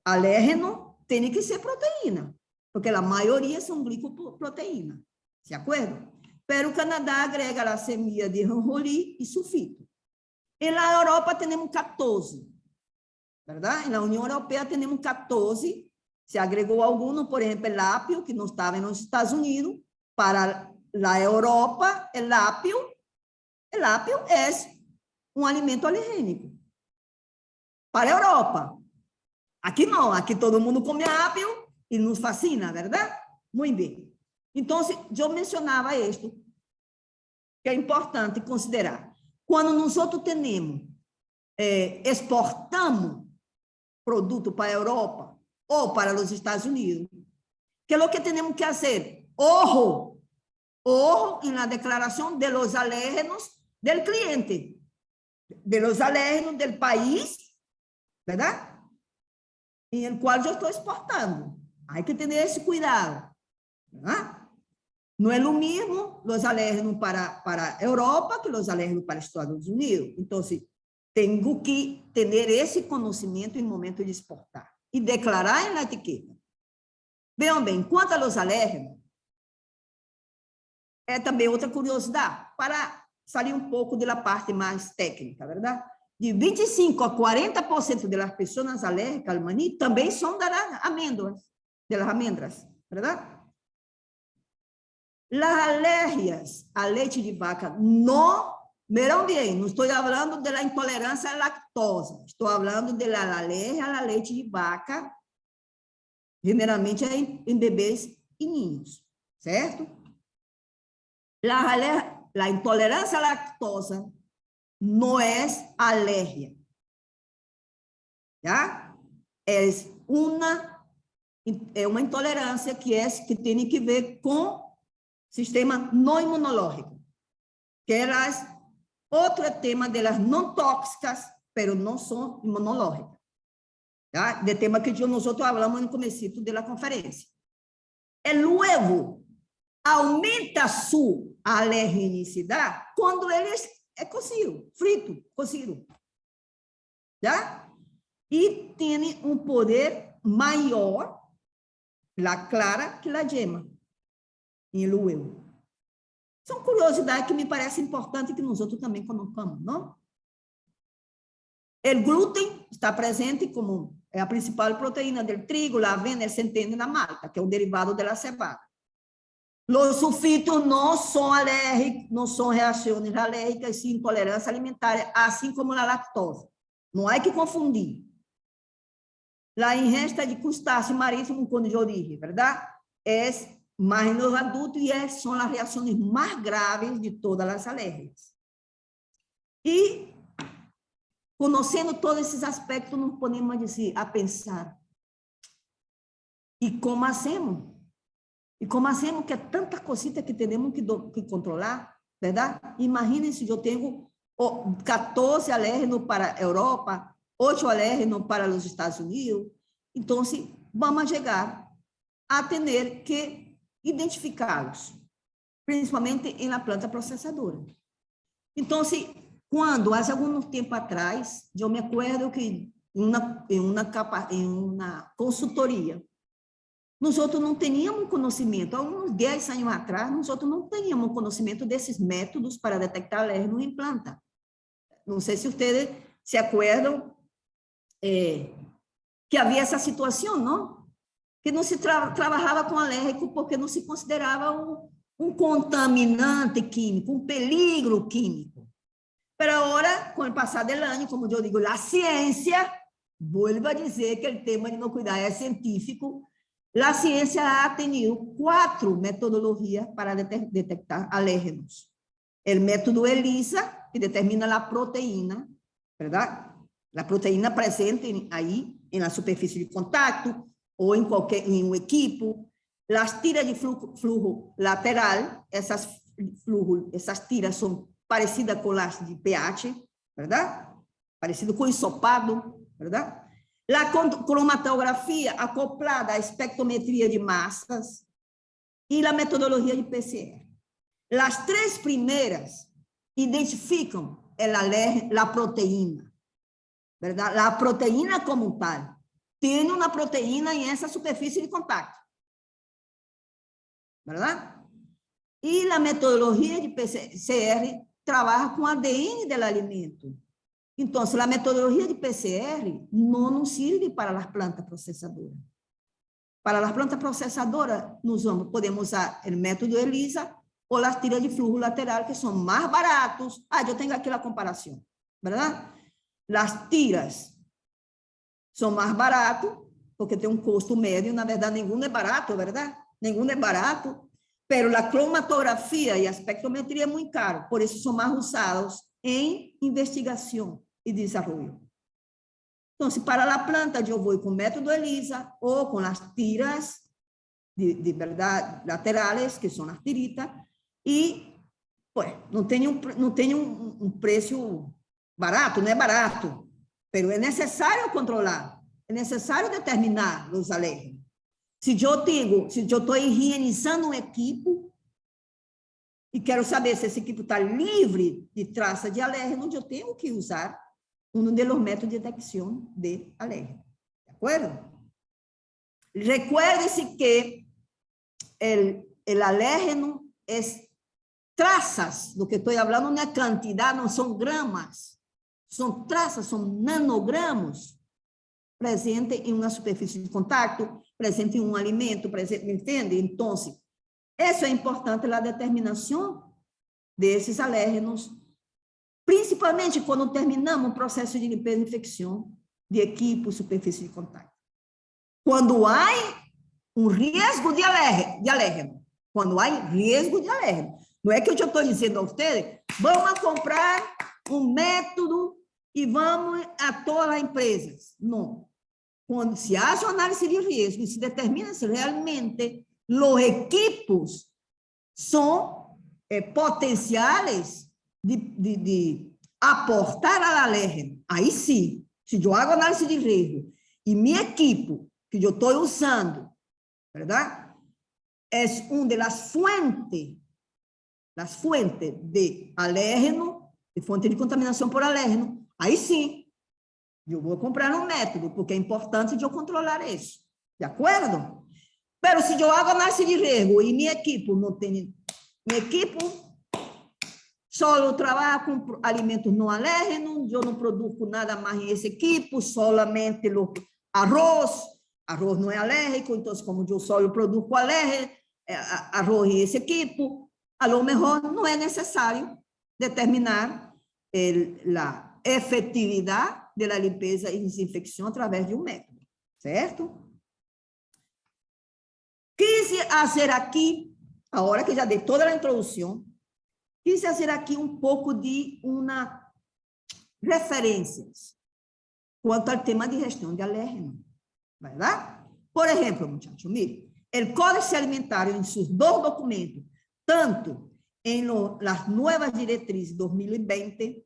alérgeno, tem que ser proteína, porque a maioria são glicoproteínas. ¿de acuerdo? Pero o Canadá agrega a semilla de Ranrouli e sulfito. Na Europa temos 14, verdade? Na União Europeia temos 14. Se agregou alguno, por exemplo, el apio, que não estava nos Estados Unidos. Para a Europa, el apio é um alimento alergênico. Para a Europa. Aqui não, aqui todo mundo come apio e nos fascina, verdade? Muito bem. Então, eu mencionava isto, que é importante considerar. Quando nós temos, exportamos produto para a Europa ou para os Estados Unidos, que é o que temos que fazer? Ojo na declaração de los alérgenos del cliente, de los alérgenos del país, verdade? Em el qual eu estou exportando. Há que ter esse cuidado. ¿Verdad? Não é o mesmo os alérgenos para a Europa que os alérgenos para os Estados Unidos. Então, tenho que ter esse conhecimento no momento de exportar e declarar na etiqueta. Vejam bem, quanto aos alérgenos, é também outra curiosidade, para sair um pouco da parte mais técnica, verdade? De 25% a 40% das pessoas alérgicas ao maní também são das amêndoas, verdade? Las alergias a leite de vaca no, verão bem, não estou falando da intolerância à lactosa, estou falando da alergia a leite de vaca, generalmente em bebês e ninhos, certo? La intolerância à lactosa não é alergia, tá? É uma intolerância que tem que ver com sistema não imunológico, que é outro tema das não tóxicas, mas não são imunológicas. Tá? De tema que nós falamos no começo da conferência. E luego, aumenta sua alergenicidade quando ele é cozido, frito, cozido. Tá? E tem um poder maior, la clara, que la yema. Em luego. São curiosidades que me parece importante que nós outros também conozcamos, não? O glúten está presente como é a principal proteína do trigo, a avena, o centeno e a malta, que é o derivado da cevada. Os sulfitos não são alérgicos, não são reações alérgicas, sim intolerância alimentar, assim como a lactose. Não há que confundir. A ingesta de crustáceos marítimos com de origem, verdade? É mais nos adultos e são as reações mais graves de todas as alérgicas. E, conhecendo todos esses aspectos, nos podemos dizer, a pensar, e como hacemos? E como hacemos que é tanta cosita que temos que controlar, verdade? Imaginem-se, eu tenho 14 alérgenos para a Europa, 8 alérgenos para os Estados Unidos, então, vamos chegar a ter que identificá-los, principalmente na planta processadora. Então, quando, há algum tempo atrás, eu me acordo que em uma consultoria, nós outros não tínhamos conhecimento, há uns 10 anos atrás, nós outros não tínhamos conhecimento desses métodos para detectar alérgeno em planta. Não sei se vocês se acordam que havia essa situação, não? Que não se trabalhava com alérgico porque não se considerava um contaminante químico, um peligro químico. Mas agora, com o passar do ano, como eu digo, a ciência, vuelvo a dizer que o tema de inocuidade é científico, a ciência ha tenido 4 metodologias para detectar alérgenos. O método ELISA, que determina a proteína, verdade? A proteína presente aí, na superfície de contato, ou em um equipo, as tiras de fluxo lateral, essas tiras são parecidas com as de pH, verdade? Parecido com ensopado, verdade? A cromatografia acoplada à espectrometria de massas e a metodologia de PCR. As 3 primeiras identificam a proteína, verdade? A proteína como tal. Tem uma proteína em essa superfície de contato. Verdade? E a metodologia de PCR trabalha com ADN do alimento. Então, a metodologia de PCR não nos serve para as plantas processadoras. Para as plantas processadoras, podemos usar o método ELISA ou as tiras de flujo lateral, que são mais baratos. Eu tenho aqui a comparação, verdade? As tiras são mais baratas, porque tem um custo médio. Na verdade, nenhum é barato, verdade? Nenhum é barato, mas a cromatografia e a espectrometria é muito caro. Por isso, são mais usados em investigação e desenvolvimento. Então, se para a planta eu vou com o método ELISA ou com as tiras de verdade laterais, que são as tiritas, e não tem um preço barato, não é barato, mas é necessário controlar, é necessário determinar os alérgenos. Se eu estou higienizando um equipo e quero saber se esse equipo está livre de traça de alérgeno, eu tenho que usar um dos métodos de detecção de alérgeno. De acordo? Recuerde-se que o alérgeno é traças, do que estou falando não é quantidade, não são gramas, são traças, são nanogramos presentes em uma superfície de contato, presente em um alimento, presente, entende? Então, isso é importante, a determinação desses alérgenos, principalmente quando terminamos o processo de limpeza e infecção de equipo, superfície de contato. Quando há um risco de alérgeno, quando há risco de alérgeno. Não é que eu estou dizendo a vocês, vamos comprar um método e vamos a todas as empresas. Não. Quando se faz uma análise de risco e se determina se realmente os equipos são potenciais de aportar ao alérgeno. Aí sim, se eu hago análise de risco e minha equipo que eu estou usando, verdade? É uma das fuentes de alérgeno, de fonte de contaminação por alérgeno, aí sim, eu vou comprar um método, porque é importante eu controlar isso, de acordo? Mas se eu hago análise de risco e minha equipe não tem, minha equipe só trabalha com alimentos não alérgenos, eu não produzo nada mais em esse equipe, solamente arroz não é alérgico, então como eu só produzo arroz em esse equipe, a lo mejor não é necessário determinar a efetividade da limpeza e desinfecção através de um método, certo? Quis fazer aqui, agora que já dei toda a introdução, quis fazer aqui um pouco de referências quanto ao tema de gestão de alérgeno, verdade? Por exemplo, muchachos, mire, o Códice Alimentar em seus dois documentos, tanto em las nuevas diretrizes 2020,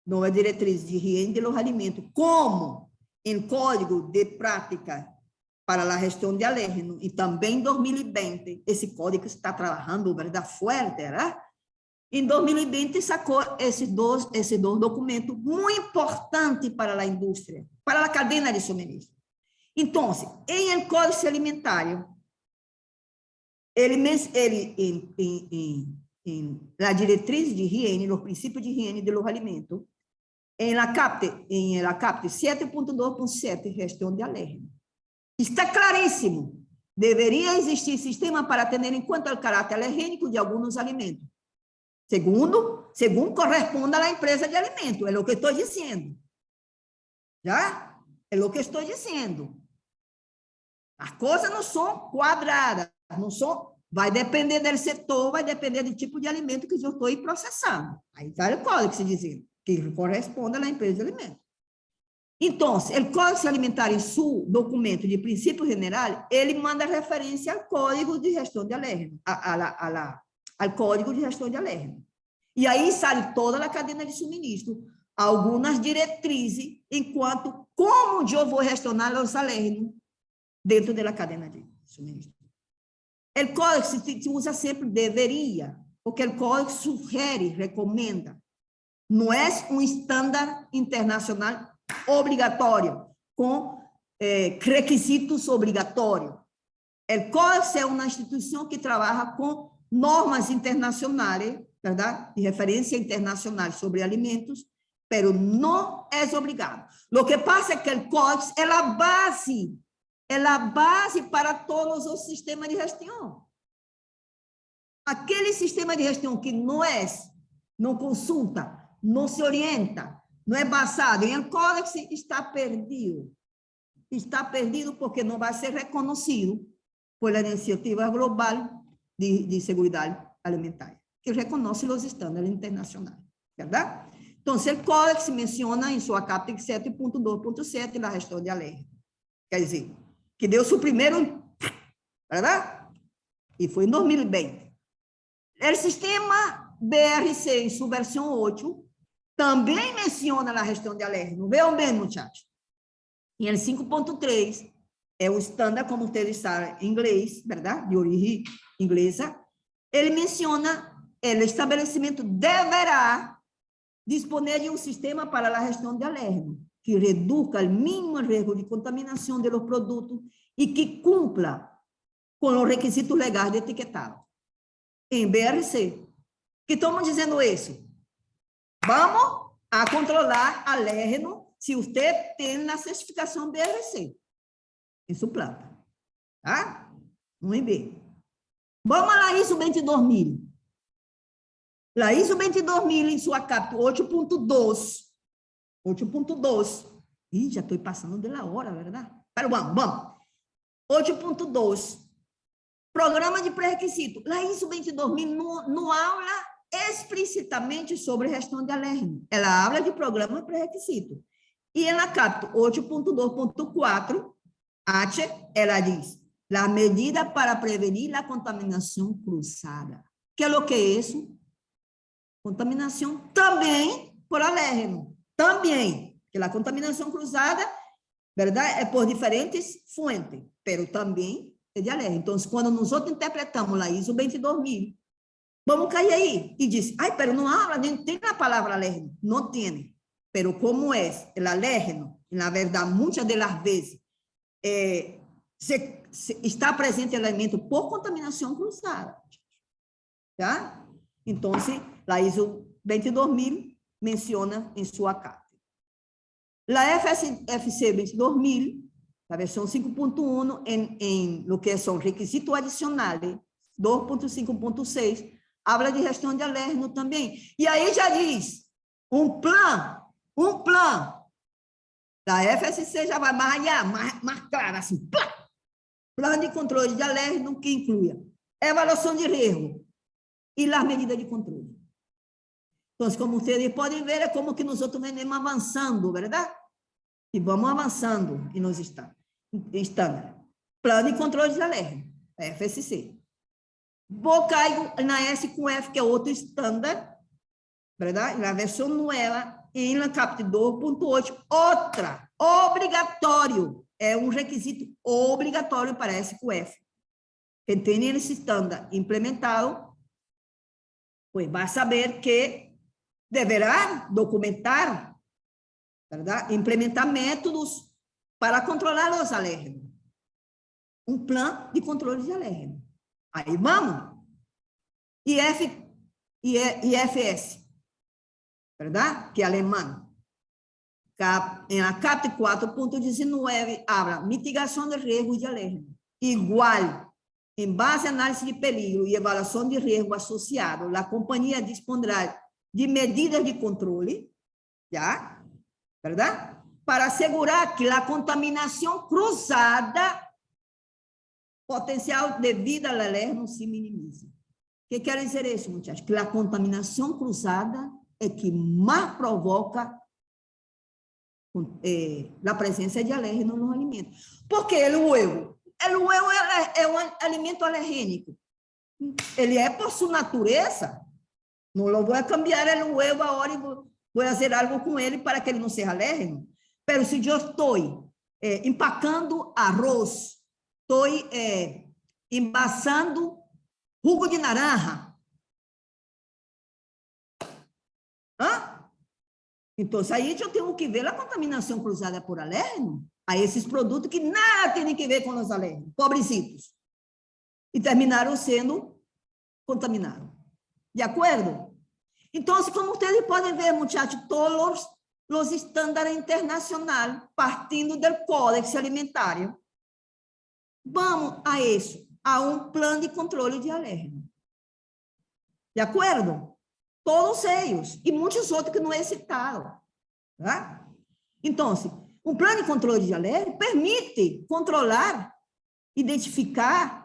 nuevas diretrizes de higiene de los alimentos, como em Código de Prática para a Gestão de Alérgeno, e também em 2020, esse código está trabalhando, verdade, forte, né? Em 2020, sacou esses dois documentos muito importantes para a indústria, para a cadeia de suministro. Então, em el Códice Alimentario, en la directriz de higiene, los principios de higiene de los alimentos, en la CAPTE 7.2.7, gestão de alérgeno. Está claríssimo. Deveria existir sistema para ter em conta o caráter alergênico de alguns alimentos. Segundo corresponde à empresa de alimentos. É o que estou dizendo. Já? É o que estou dizendo. As coisas não são quadradas, não são. Vai depender do setor, vai depender do tipo de alimento que eu estou processando. Aí está o código se dizendo, que corresponde à empresa de alimentos. Então, o Código Alimentar, em seu documento de princípio geral, ele manda referência ao Código de Gestão de Alérgeno, ao Código de Gestão de Alérgeno. E aí sai toda a cadeia de suministro, algumas diretrizes, enquanto como eu vou gestionar os alérgenos dentro da cadeia de suministro. O código se usa sempre deveria, porque o código sugere, recomenda. Não é um estándar internacional obrigatório, com requisitos obrigatórios. O código é uma instituição que trabalha com normas internacionais, ¿verdad? De referencia internacional sobre alimentos, pero no es obligado. Lo que pasa es que el Códex é a base para todos os sistemas de gestão. Aquele sistema de gestão que não consulta, não se orienta, não é basado em Códex, está perdido. Está perdido porque não vai ser reconhecido por a Iniciativa Global de Seguridade Alimentar, que reconhece os estándares internacionais, verdade? Então, o Códex menciona em sua capítulo 7.2.7 na gestão de alerta. Quer dizer, que deu seu primeiro, verdade? E foi em 2020. O sistema BRC, em sua versão 8, também menciona a gestão de alerta. Não veem bem, muchachos? E em 5.3, é o estándar, como ustedes sabem, em inglês, verdade? De origem inglesa. Ele menciona o estabelecimento deverá disponer de um sistema para a gestão de alerta, que reduzca o mínimo risco de contaminação de los produtos e que cumpla com os requisitos legais de etiquetado. Em BRC. Que estamos dizendo isso? Vamos a controlar alérgeno se você tem a certificação BRC em sua planta. Tá? Muito bem. Vamos lá, ISO 22000. La ISO 22000 em sua capítulo 8.2. 8.2. Ih, já estou passando da hora, verdade? Pero vamos. 8.2. Programa de pré-requisito. La ISO 22000 não habla explicitamente sobre gestão de alérgeno. Ela habla de programa de pré-requisito. E na capítulo 8.2.4, H, ela diz, la medida para prevenir a contaminação cruzada. Que é o que é isso? Contaminação também por alérgeno. Também. Que a contaminação cruzada, verdade, é por diferentes fontes, pero também é de alérgeno. Então, quando nós interpretamos a ISO 22000, vamos cair aí e diz, ai, pero não habla, nem tem a palavra alérgeno. Não tem. Pero como é o alérgeno, na verdade, muitas das vezes, está presente elemento por contaminação cruzada. Tá? Então, a ISO 22000 menciona em sua carta. A FSC 22000, a versão 5.1, em lo que são requisitos adicionais, 2.5.6, habla de gestão de alérgeno também. E aí já diz, um plano, da FSC já vai mais allá, mais claro, assim, plano de controle de alérgeno que inclui avaliação de risco e as medidas de controle. Então, como vocês podem ver, é como que nós outros vamos avançando, verdade? E vamos avançando e nos estándares. Plano de controle de alérgeno, FSC. Vou cair na S com F, que é outro estándar, verdade? Na versão nova, em la capítulo 2.8, outra, obrigatório, é um requisito obrigatório para SQF. Quem tem esse estándar implementado, pues vai saber que deverá documentar, verdade? Implementar métodos para controlar os alérgenos. Um plano de controle de alérgeno. Aí vamos. IFS, verdade? Que é alemão. Na CAPT 4.19, habla mitigação de risco de alérgeno. Igual, em base à análise de perigo e avaliação de risco associado, a companhia dispondrá de medidas de controle, já, verdade? Para assegurar que a contaminação cruzada potencial devido ao alérgeno se minimize. O que quer dizer isso, muchachos? Que a contaminação cruzada é que mais provoca a presença de alérgeno nos alimentos. Porque o huevo é um alimento alergênico. Ele é por sua natureza. Não vou cambiar o huevo agora e vou fazer algo com ele para que ele não seja alérgeno. Mas se eu estou empacando arroz, estou envasando jugo de naranja. Então, aí eu tenho que ver a contaminação cruzada por alérgeno a esses produtos que nada tem que ver com os alérgenos, pobrecitos. E terminaram sendo contaminado. ¿De acuerdo? Entonces, como ustedes pueden ver, muchachos, todos los estándares internacionales, partindo del Códex Alimentario, vamos a eso, a un plan de controle de alérgenos. ¿De acuerdo? Todos ellos, y muchos otros que não é citado. Tá? Então, um plano de controle de alérgenos permite controlar, identificar,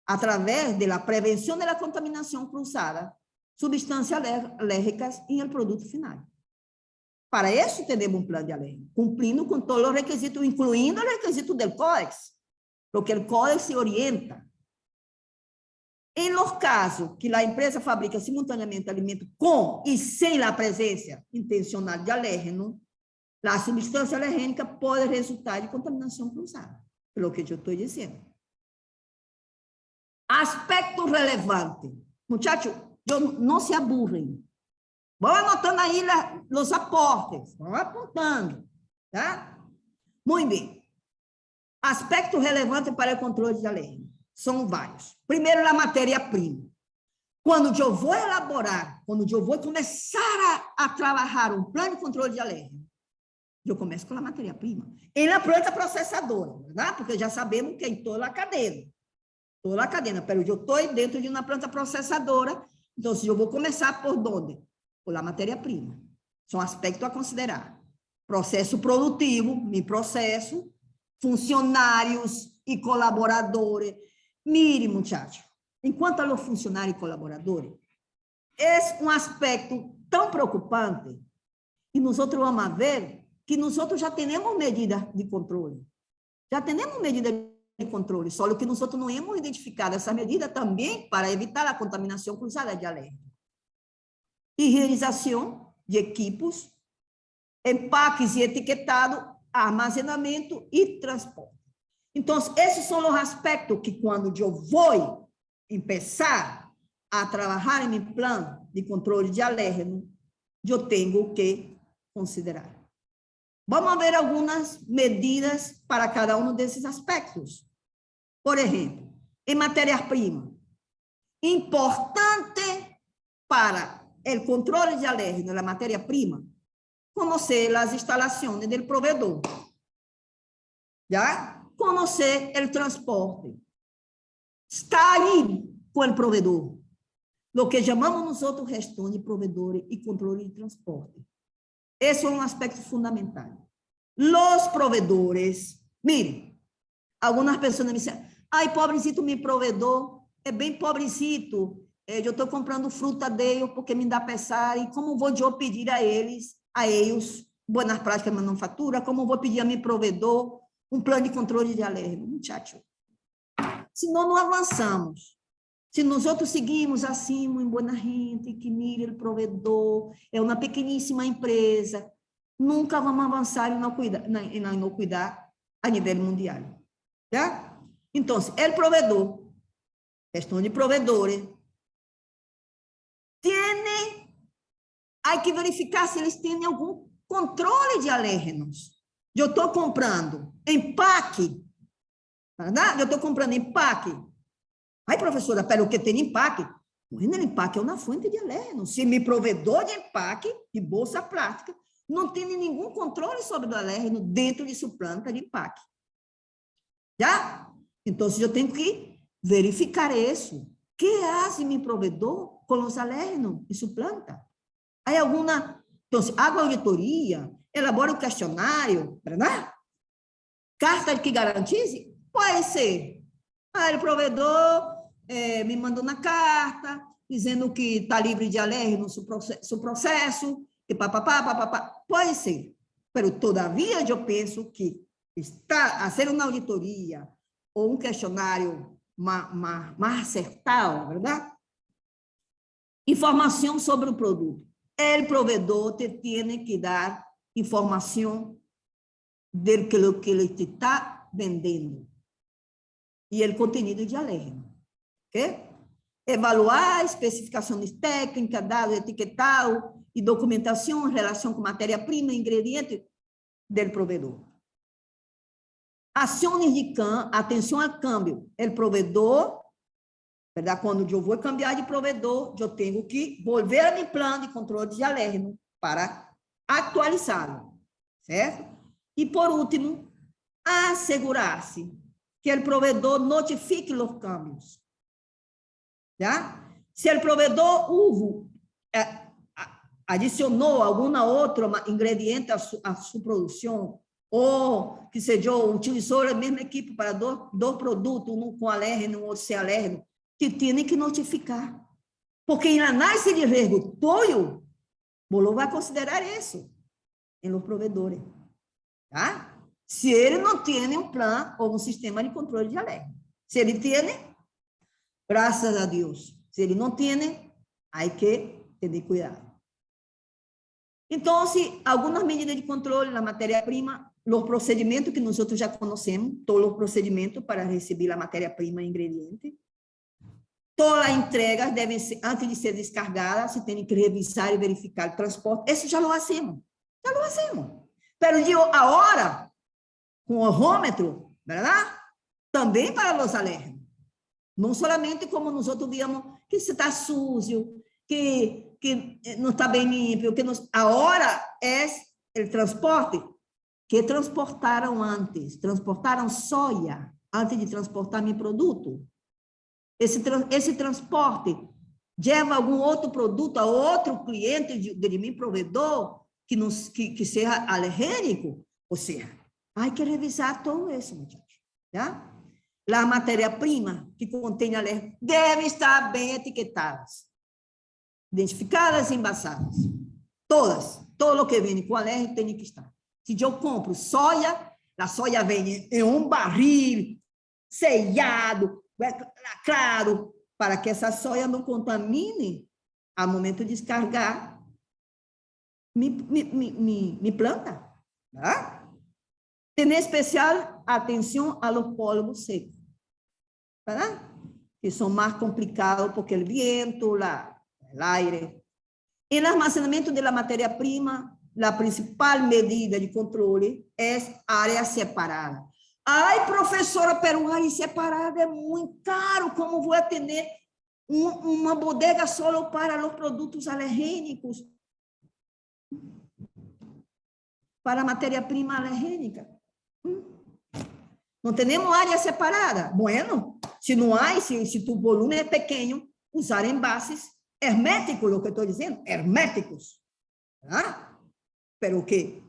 através da prevenção da contaminação cruzada, substâncias alérgicas em el produto final. Para isso, temos um plano de alérgenos, cumprindo com todos os requisitos, incluindo os requisitos do Códex, porque o Códex se orienta. Em los casos que a empresa fabrica simultaneamente alimentos com e sem a presença intencional de alérgeno, a substância alergênica pode resultar de contaminação cruzada, pelo que eu estou dizendo. Aspecto relevante. Muchachos, não se aburrem. Vão anotando aí os aportes, vão apontando, tá? Muito bem. Aspecto relevante para o controle de alérgeno. São vários. Primeiro, a matéria-prima. Quando eu vou elaborar, quando eu vou começar a trabalhar um plano de controle de alérgeno, eu começo com a matéria-prima. E na planta processadora, né? Porque já sabemos que é em toda a cadeia. Toda a cadeia. Pero eu estou dentro de uma planta processadora, então eu vou começar por onde? Por la matéria-prima. São aspectos a considerar. Processo produtivo, mi processo, funcionários e colaboradores. Mire, muchachos, enquanto a los funcionários e colaboradores, é um aspecto tão preocupante e nós vamos a ver que nós já temos medidas de controle. Já temos medidas de controle, só que nós não hemos identificado essa medida também para evitar a contaminação cruzada de alérgenos. Higienização de equipos, empaques e etiquetado, armazenamento e transporte. Então, esses são os aspectos que, quando eu vou começar a trabalhar em meu plano de controle de alérgeno, eu tenho que considerar. Vamos ver algumas medidas para cada um desses aspectos. Por exemplo, em matéria-prima, importante para o controle de alérgeno da matéria-prima, conhecer as instalações do provedor. Já? Conhecer o transporte. Estar aí com o provedor. O que chamamos nós outros gestão de provedores e controle de transporte. Esse é um aspecto fundamental. Os provedores, mire, algumas pessoas me dizem, ai, pobrecito meu provedor, é bem pobrecito, eu estou comprando fruta dele porque me dá pesar, e como vou eu pedir a eles, boas práticas de manufatura, como vou pedir a meu provedor um plano de controle de alérgeno? Muchacho, senão não avançamos. Se nós outros seguimos assim, em boa gente, que mire o provedor, é uma pequeníssima empresa, nunca vamos avançar em não cuidar a nível mundial. Tá? Então, o provedor, questão de provedores, há que verificar se eles têm algum controle de alérgenos. Eu estou comprando empaque, verdade? Eu estou comprando empaque. Ai, professora, pero o que tem empaque? O empaque é uma fonte de alérgenos. Se meu provedor de empaque, de bolsa plástica, não tem nenhum controle sobre o alérgeno dentro de sua planta de empaque. Já? Então, eu tenho que verificar isso. O que faz meu provedor com os alérgenos em sua planta? Há alguma... Então, haga auditoria, elabora um questionário, verdade? Carta que garantize? Pode ser. O provedor me mandou na carta, dizendo que está livre de alérgeno seu processo, e papapá. Pode ser. Mas, todavia, eu penso que está a ser uma auditoria ou um questionário mais acertado, verdade? Informação sobre o produto. O provedor te tem que dar informação do que ele te está vendendo e o conteúdo de alérgeno. Okay? Evaluar especificações técnicas, dados etiquetado e documentação em relação com matéria-prima e ingrediente do provedor. Ações de atenção ao câmbio. O provedor verdade? Quando eu vou cambiar de provedor, eu tenho que volver a meu plano de controle de alérgeno para atualizá-lo, certo? E, por último, assegurar-se que o provedor notifique os cambios. Já? Se o provedor adicionou alguma outra ingrediente à sua produção, ou que seja, utilizou a mesma equipe para dois produtos, um com alérgeno, outro sem alérgeno, que tem que notificar. Porque em análise de risco, todo Bolo vai considerar isso em los provedores. Tá? Se ele não tem um plano ou um sistema de controle de alérgeno. Se ele tem, graças a Deus. Se ele não tem, hay que ter cuidado. Então, algumas medidas de controle na matéria-prima, os procedimentos que nós já conhecemos, todos os procedimentos para receber a matéria-prima e ingrediente. Todas as entregas devem ser, antes de ser descargadas, se tem que revisar e verificar o transporte. Isso já lo hacemos. Já lo hacemos. Pero agora, com o rômetro, verdade? Também para os alérgenos. Não somente como nós outros víamos, que se está sujo, que não está bem limpo. Agora é o transporte que transportaram antes. Transportaram soja antes de transportar meu produto. Esse transporte leva algum outro produto a outro cliente de meu provedor que seja alergênico? Ou seja, há que revisar tudo isso, muchachos. Tá? A matéria-prima que contém alérgeno deve estar bem etiquetadas, identificadas e envasadas. Todas. Todo o que vem com alérgeno tem que estar. Se eu compro soja, a soja vem em um barril sellado, claro, para que essa soja não contamine ao momento de descargar minha planta. Tá? Tem especial atenção aos pólvores secos, tá? Que são mais complicados porque o vento, o aire. E no armazenamento da matéria-prima, a principal medida de controle é área separada. Ai, professora, pero área separada é muito caro. Como vou atender uma bodega só para os produtos alergênicos? Para a matéria-prima alergênica. Não temos área separada? Bueno, se não há, se tu volume é pequeno, usar envases herméticos, o que estou dizendo, herméticos. Tá? Pero que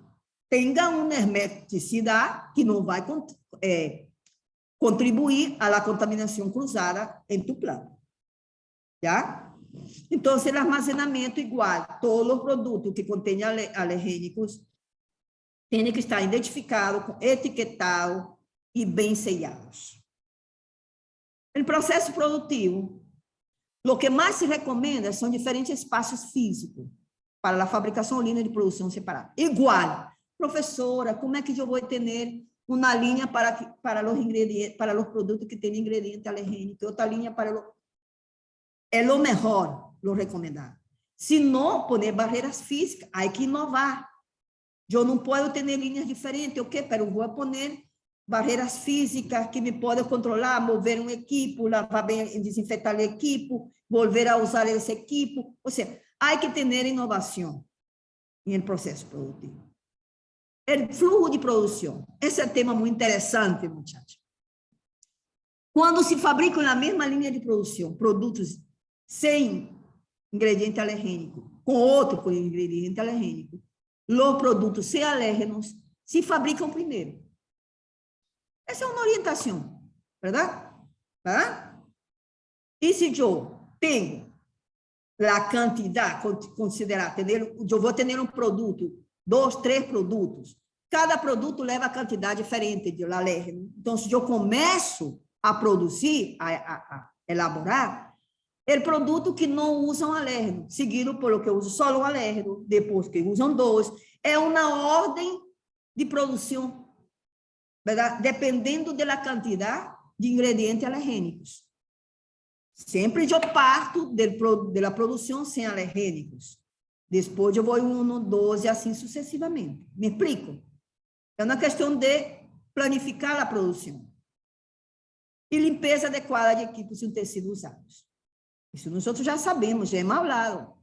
tenha uma hermeticidade que não vai contribuir à contaminação cruzada em tu plano. Já? Então, o armazenamento igual, todos os produtos que contêm alergênicos têm que estar identificados, etiquetados e bem sellados. No processo produtivo, o que mais se recomenda são diferentes espaços físicos para a fabricação ou linha de produção separada. Igual, professora, como é que eu vou ter uma linha para os ingredientes, para os produtos que têm ingrediente alergênico, outra linha para é o melhor, lo recomendado. Se não, poner barreiras físicas, há que inovar. Eu não posso ter linhas diferentes, ok? Pero vou poner barreiras físicas que me podem controlar, mover um equipo, lavar bem, desinfetar o equipo, volver a usar esse equipo. Ou seja, há que ter inovação no processo produtivo. O fluxo de produção. Esse é um tema muito interessante, muchachos. Quando se fabricam na mesma linha de produção produtos sem ingrediente alergênico, com outro com ingrediente alergênico, os produtos sem alérgenos se fabricam primeiro. Essa é uma orientação, verdade? Tá? E se eu tenho a quantidade, considerar, eu vou ter um produto, 2, 3 produtos, cada produto leva a quantidade diferente de alérgeno. Então, se eu começo a produzir, a elaborar, o produto que não usam alérgeno, seguido pelo que uso só um alérgeno, depois que usam 2, é uma ordem de produção, verdade? Dependendo da quantidade de ingredientes alergênicos. Sempre eu parto da produção sem alergênicos. Depois eu vou 1, 2 e assim sucessivamente. Me explico? É uma questão de planificar a produção. E limpeza adequada de equipos e utensílios usados. Isso nós outros já sabemos, já é mal claro.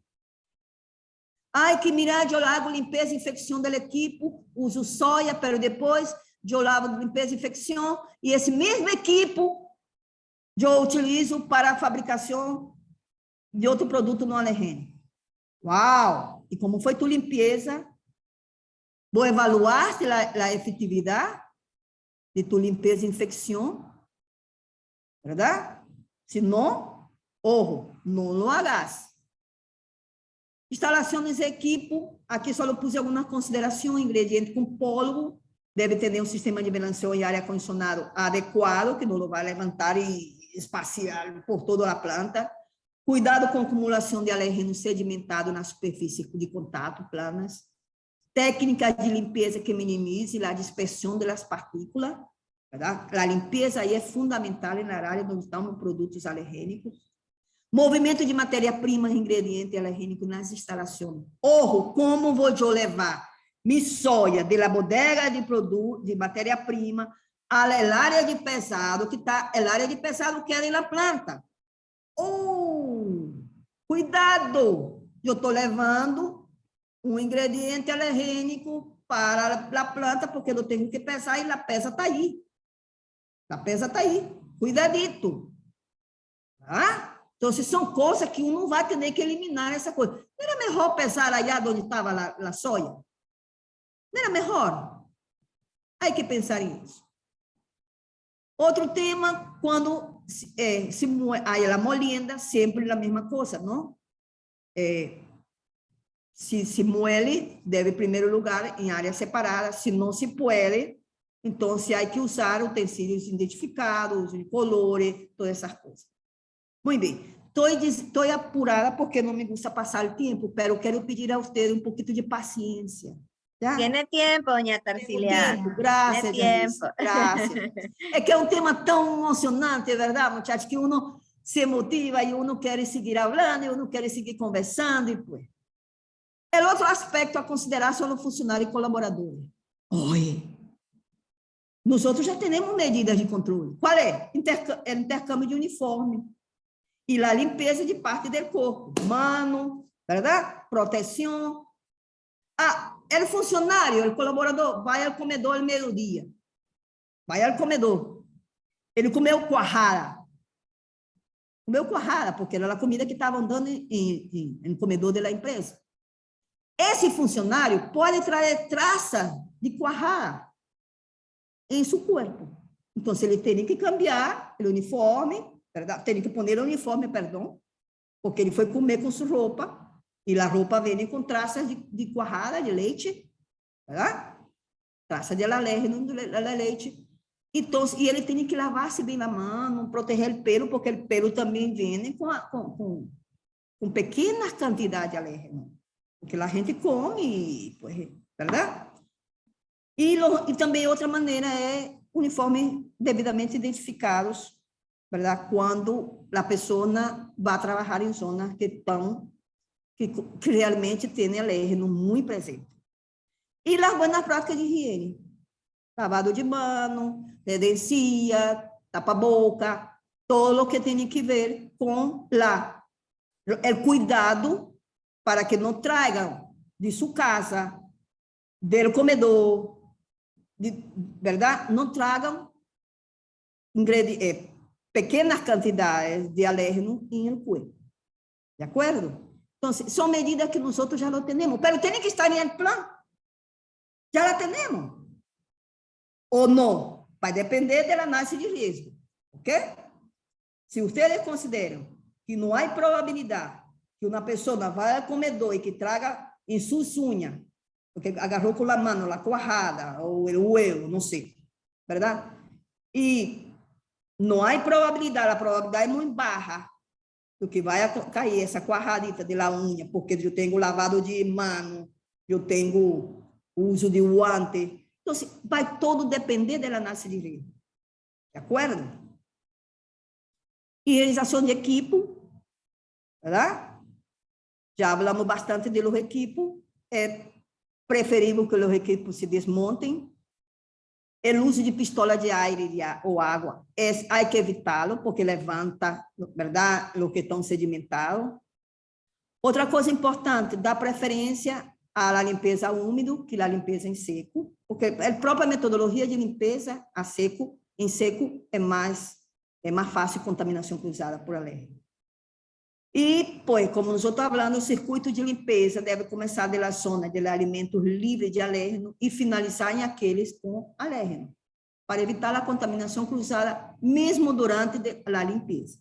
Hay que mirar, eu hago limpeza e infecção do equipo, uso soja, pero depois eu lavo limpeza e infecção, e esse mesmo equipo eu utilizo para a fabricação de outro produto não alergênico. Uau! E como foi tua limpeza? Vou evaluar se a efetividade de tua limpeza e infecção, verdade? Se não, ojo, não lo hagas. Instalações de equipo, aqui só eu pus algumas considerações, ingrediente com polvo, deve ter um sistema de ventilação e ar-condicionado adequado, que não lo vai levantar e espaciar por toda a planta. Cuidado com a acumulação de alérgeno sedimentado na superfície de contato, planas. Técnicas de limpeza que minimize a dispersão das partículas. Verdade? A limpeza aí é fundamental na área onde estão os produtos alergênicos. Movimento de matéria-prima, ingrediente alergênico nas instalações. Ojo, como vou eu levar minha soja da bodega de produto, de matéria-prima, à área de pesado, que está, a área de pesado que é na planta. Cuidado! Eu estou levando um ingrediente alergênico para a planta, porque eu tenho que pesar e a pesa está aí. A pesa está aí. Cuidadito. Tá? Então, são coisas que não vai ter que eliminar essa coisa. Não era melhor pesar allá onde estava a soja? Não era melhor? Há que pensar nisso. Outro tema, quando há a molienda, sempre a mesma coisa, não? Se muele, deve, em primeiro lugar, em área separada. Se não se puede, então, há que usar utensílios identificados, de colores, todas essas coisas. Muito bem. Estou apurada porque não me gusta passar o tempo, mas quero pedir a você um pouquinho de paciência. ¿Ya? Tiene tiempo, doña Tarcilia. Graças, Tiene tiempo. Graças. É que é um tema tão emocionante, verdade, muchachos, que uno se motiva e uno quer seguir falando, e uno quer seguir conversando, e pues. O outro aspecto a considerar são os funcionários e colaboradores. Oi! Nós outros já temos medidas de controle. Qual é? Intercâmbio de uniforme. E a limpeza de parte do corpo. Mano, verdade? Proteção. O funcionário, o colaborador, vai ao comedor ao meio-dia. Vai ao comedor. Ele comeu cuajada. Comeu cuajada, porque era a comida que estava andando no comedor da empresa. Esse funcionário pode trazer traça de cuajada em seu corpo. Então, ele tem que cambiar o uniforme, tem que pôr o uniforme, perdão, porque ele foi comer com sua roupa, e a roupa vem com traças de cuajada, de leite, verdade? Traça de alérgeno, de leite. Então, e ele tem que lavar-se bem a mão, proteger o pelo, porque o pelo também vem com pequenas quantidades de alérgeno, porque a gente come, pues, verdade? E também outra maneira é uniformes devidamente identificados, verdade? Quando a pessoa vai trabalhar em zonas que realmente têm alérgeno muito presente. E as boas práticas de higiene. Lavado de mão, redencia, tapa-boca, todo o que tem que ver com o cuidado para que não tragam de sua casa, do comedor, verdade? Não tragam pequenas quantidades de alérgeno em corpo. De acordo? Então, são medidas que nós já não temos, mas tem que estar em plano. Já la temos. Ou não? Vai depender da análise de risco. Ok? Se vocês consideram que não há probabilidade que uma pessoa vá ao comedor e que traga em suas unhas, porque agarrou com a mão, a cuajada, ou o huevo, não sei, verdade? E não há probabilidade, a probabilidade é muito baixa do que vai cair essa cuajadita de la unha, porque eu tenho lavado de mão, eu tenho uso de guante. Então, vai todo depender da análise de risco. De acordo? E realização de equipo, verdade? Já falamos bastante de los equipos. É preferível que os equipos se desmontem. o uso de pistola de aire ou água, há que evitá-lo, porque levanta, verdade, o que estão sedimentados. Outra coisa importante, dá preferência à limpeza úmido que à limpeza em seco, porque a própria metodologia de limpeza a seco, em seco, é mais fácil contaminação cruzada por alérgeno. E, pois, como nós estamos falando, o circuito de limpeza deve começar da zona de alimentos livres de alérgeno e finalizar em aqueles com alérgeno, para evitar a contaminação cruzada, mesmo durante a limpeza.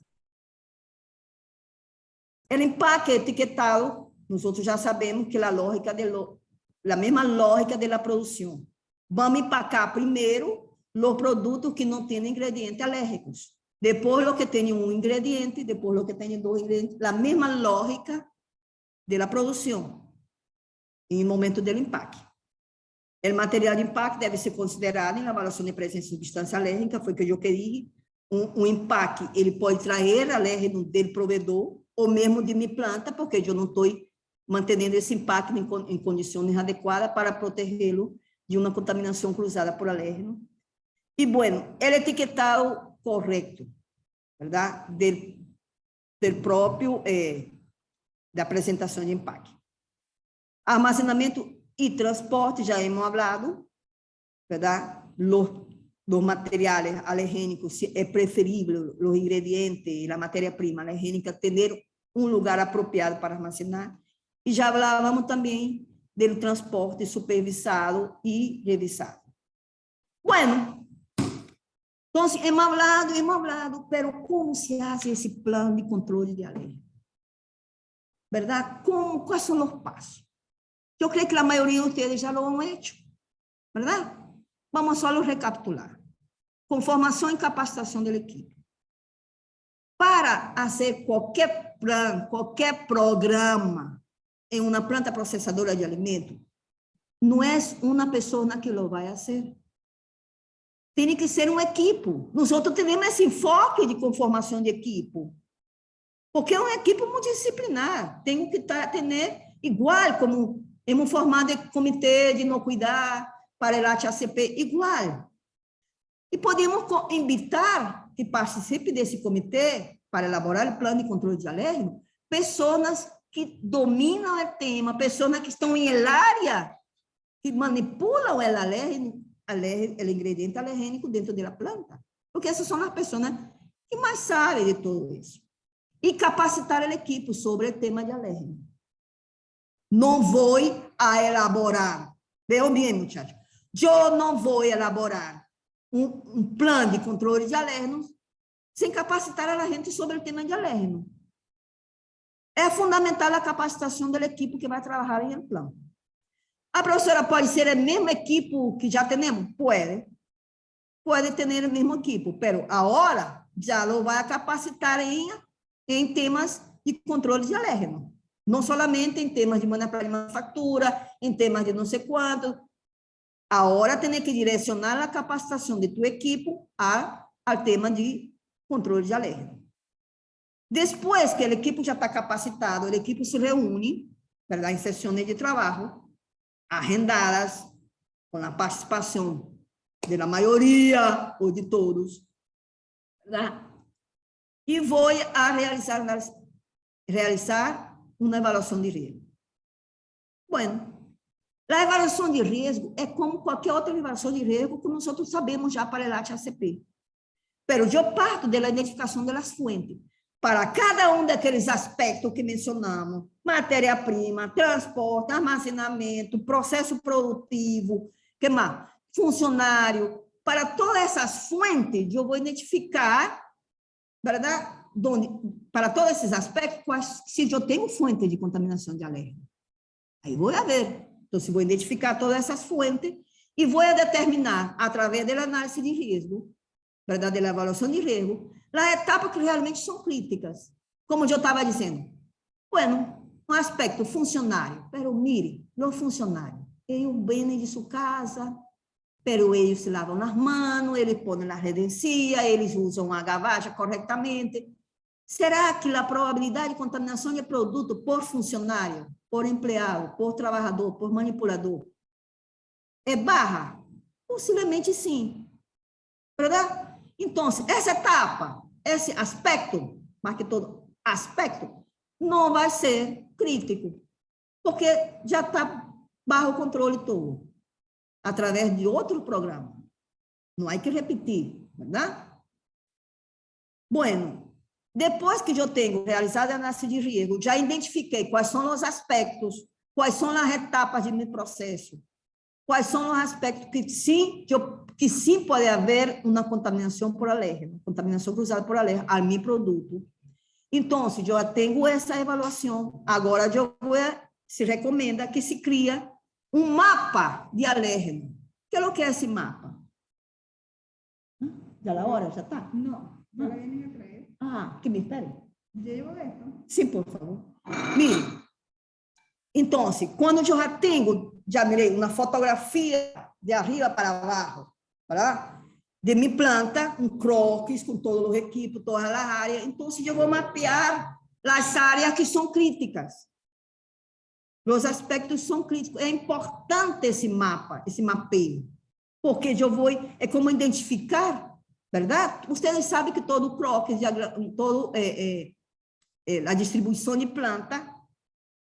O empaque etiquetado, nós já sabemos que a mesma lógica da produção. Vamos empacar primeiro os produtos que não têm ingredientes alérgicos. Depois, o que tem um ingrediente, depois, o que tem dois ingredientes. A mesma lógica da produção, em momento do empaque. O material de empaque deve ser considerado em avaliação de presença de substância alérgica, foi o que eu disse. Um empaque, ele pode trazer alérgeno do provedor, ou mesmo de minha planta, porque eu não estou mantendo esse empaque em condições adequadas para protegê-lo de uma contaminação cruzada por alérgeno. E, bueno, ele etiquetado correto, verdade? Del próprio, da apresentação de empaque. Armazenamento e transporte, já hemos falado, verdade? Los materiales alergénicos, é preferível os ingredientes e a matéria-prima alergênica ter um lugar apropriado para armazenar. E já falávamos também do transporte supervisado e revisado. Bueno, então, hemos hablado, pero como se hace esse plano de controle de alérgeno? ¿Verdad? ¿Cuáles são os passos? Eu creio que a maioria de vocês já lo han hecho, ¿verdad? Vamos só recapitular. Conformação e capacitação da equipe. Para fazer qualquer plano, qualquer programa em uma planta processadora de alimentos, não é uma pessoa que lo vai fazer. Tem que ser um equipo. Nós outros temos esse enfoque de conformação de equipo. Porque é uma equipe multidisciplinar. Tem que ter igual, como hemos formado comitê de inocuidade para o ACP, igual. E podemos invitar que participe desse comitê para elaborar o plano de controle de alérgeno, pessoas que dominam o tema, pessoas que estão em área, que manipulam o alérgeno, o ingrediente alergênico dentro da planta. Porque essas são as pessoas que mais sabem de tudo isso. E capacitar a equipe sobre o tema de alérgeno. Não vou elaborar, veja bem, muchachos, eu não vou elaborar um plano de controle de alérgenos sem capacitar a gente sobre o tema de alérgeno. É fundamental a capacitação da equipe que vai trabalhar em um plano. A professora pode ser a mesma equipe que já temos? Pode ter a mesma equipe, mas agora já lo vai capacitar em temas de controle de alérgeno. Não somente em temas de manufatura, em temas de não sei quanto. Agora tem que direcionar a capacitação de tua equipe ao tema de controle de alérgeno. Depois que a equipe já está capacitada, a equipe se reúne, verdade, em sessões de trabalho, agendadas, com a participação da maioria ou de todos, verdade? E vou realizar uma avaliação de risco. Bueno, a avaliação de risco é como qualquer outra avaliação de risco que nós outros sabemos já para o ACP. Mas eu parto da identificação das fontes. Para cada daqueles aspectos que mencionamos, matéria-prima, transporte, armazenamento, processo produtivo, que mais? Funcionário, para todas essas fontes, eu vou identificar, verdade? Para todos esses aspectos, se eu tenho fonte de contaminação de alérgeno. Aí vou ver. Então, se vou identificar todas essas fontes e vou determinar, através da análise de risco, verdade, da avaliação de risco, a etapa que realmente são críticas. Como eu estava dizendo. Bueno, um aspecto funcionário. Pero mire, os funcionários, eles vêm de sua casa, pero eles se lavam as mãos, eles põem a redencia, eles usam a gavagem corretamente. Será que a probabilidade de contaminação de produto por funcionário, por empregado, por trabalhador, por manipulador, é baixa? Possivelmente sim. ¿Verdad? Entonces, esa etapa, ese aspecto, más que todo, aspecto, não vai ser crítico, porque já está bajo controle todo, através de outro programa. Não há que repetir, ¿verdad? Bueno, depois que eu tenho realizado a análise de riesgo, já identifiquei quais são os aspectos, quais são as etapas de meu processo, quais são os aspectos que sim pode haver uma contaminação por alérgeno, contaminação cruzada por alérgeno ao meu produto. Então, se eu tenho essa avaliação, agora se recomenda que se cria um mapa de alérgeno. O que é o que é esse mapa? Já a hora? Já está? No, todavía vienen a traer. Ah, que me espere. Ya llevo esto. Sim, por favor. Mire, então, quando eu já tenho, já mirei uma fotografia de arriba para abaixo, ¿verdad? De minha planta, um croquis com todos os equipos, todas as áreas. Então, eu vou mapear as áreas que são críticas. Os aspectos são críticos. É importante esse mapa, esse mapeio, porque eu vou, é como identificar, verdade? Vocês sabem que todo croquis, todo a distribuição de planta,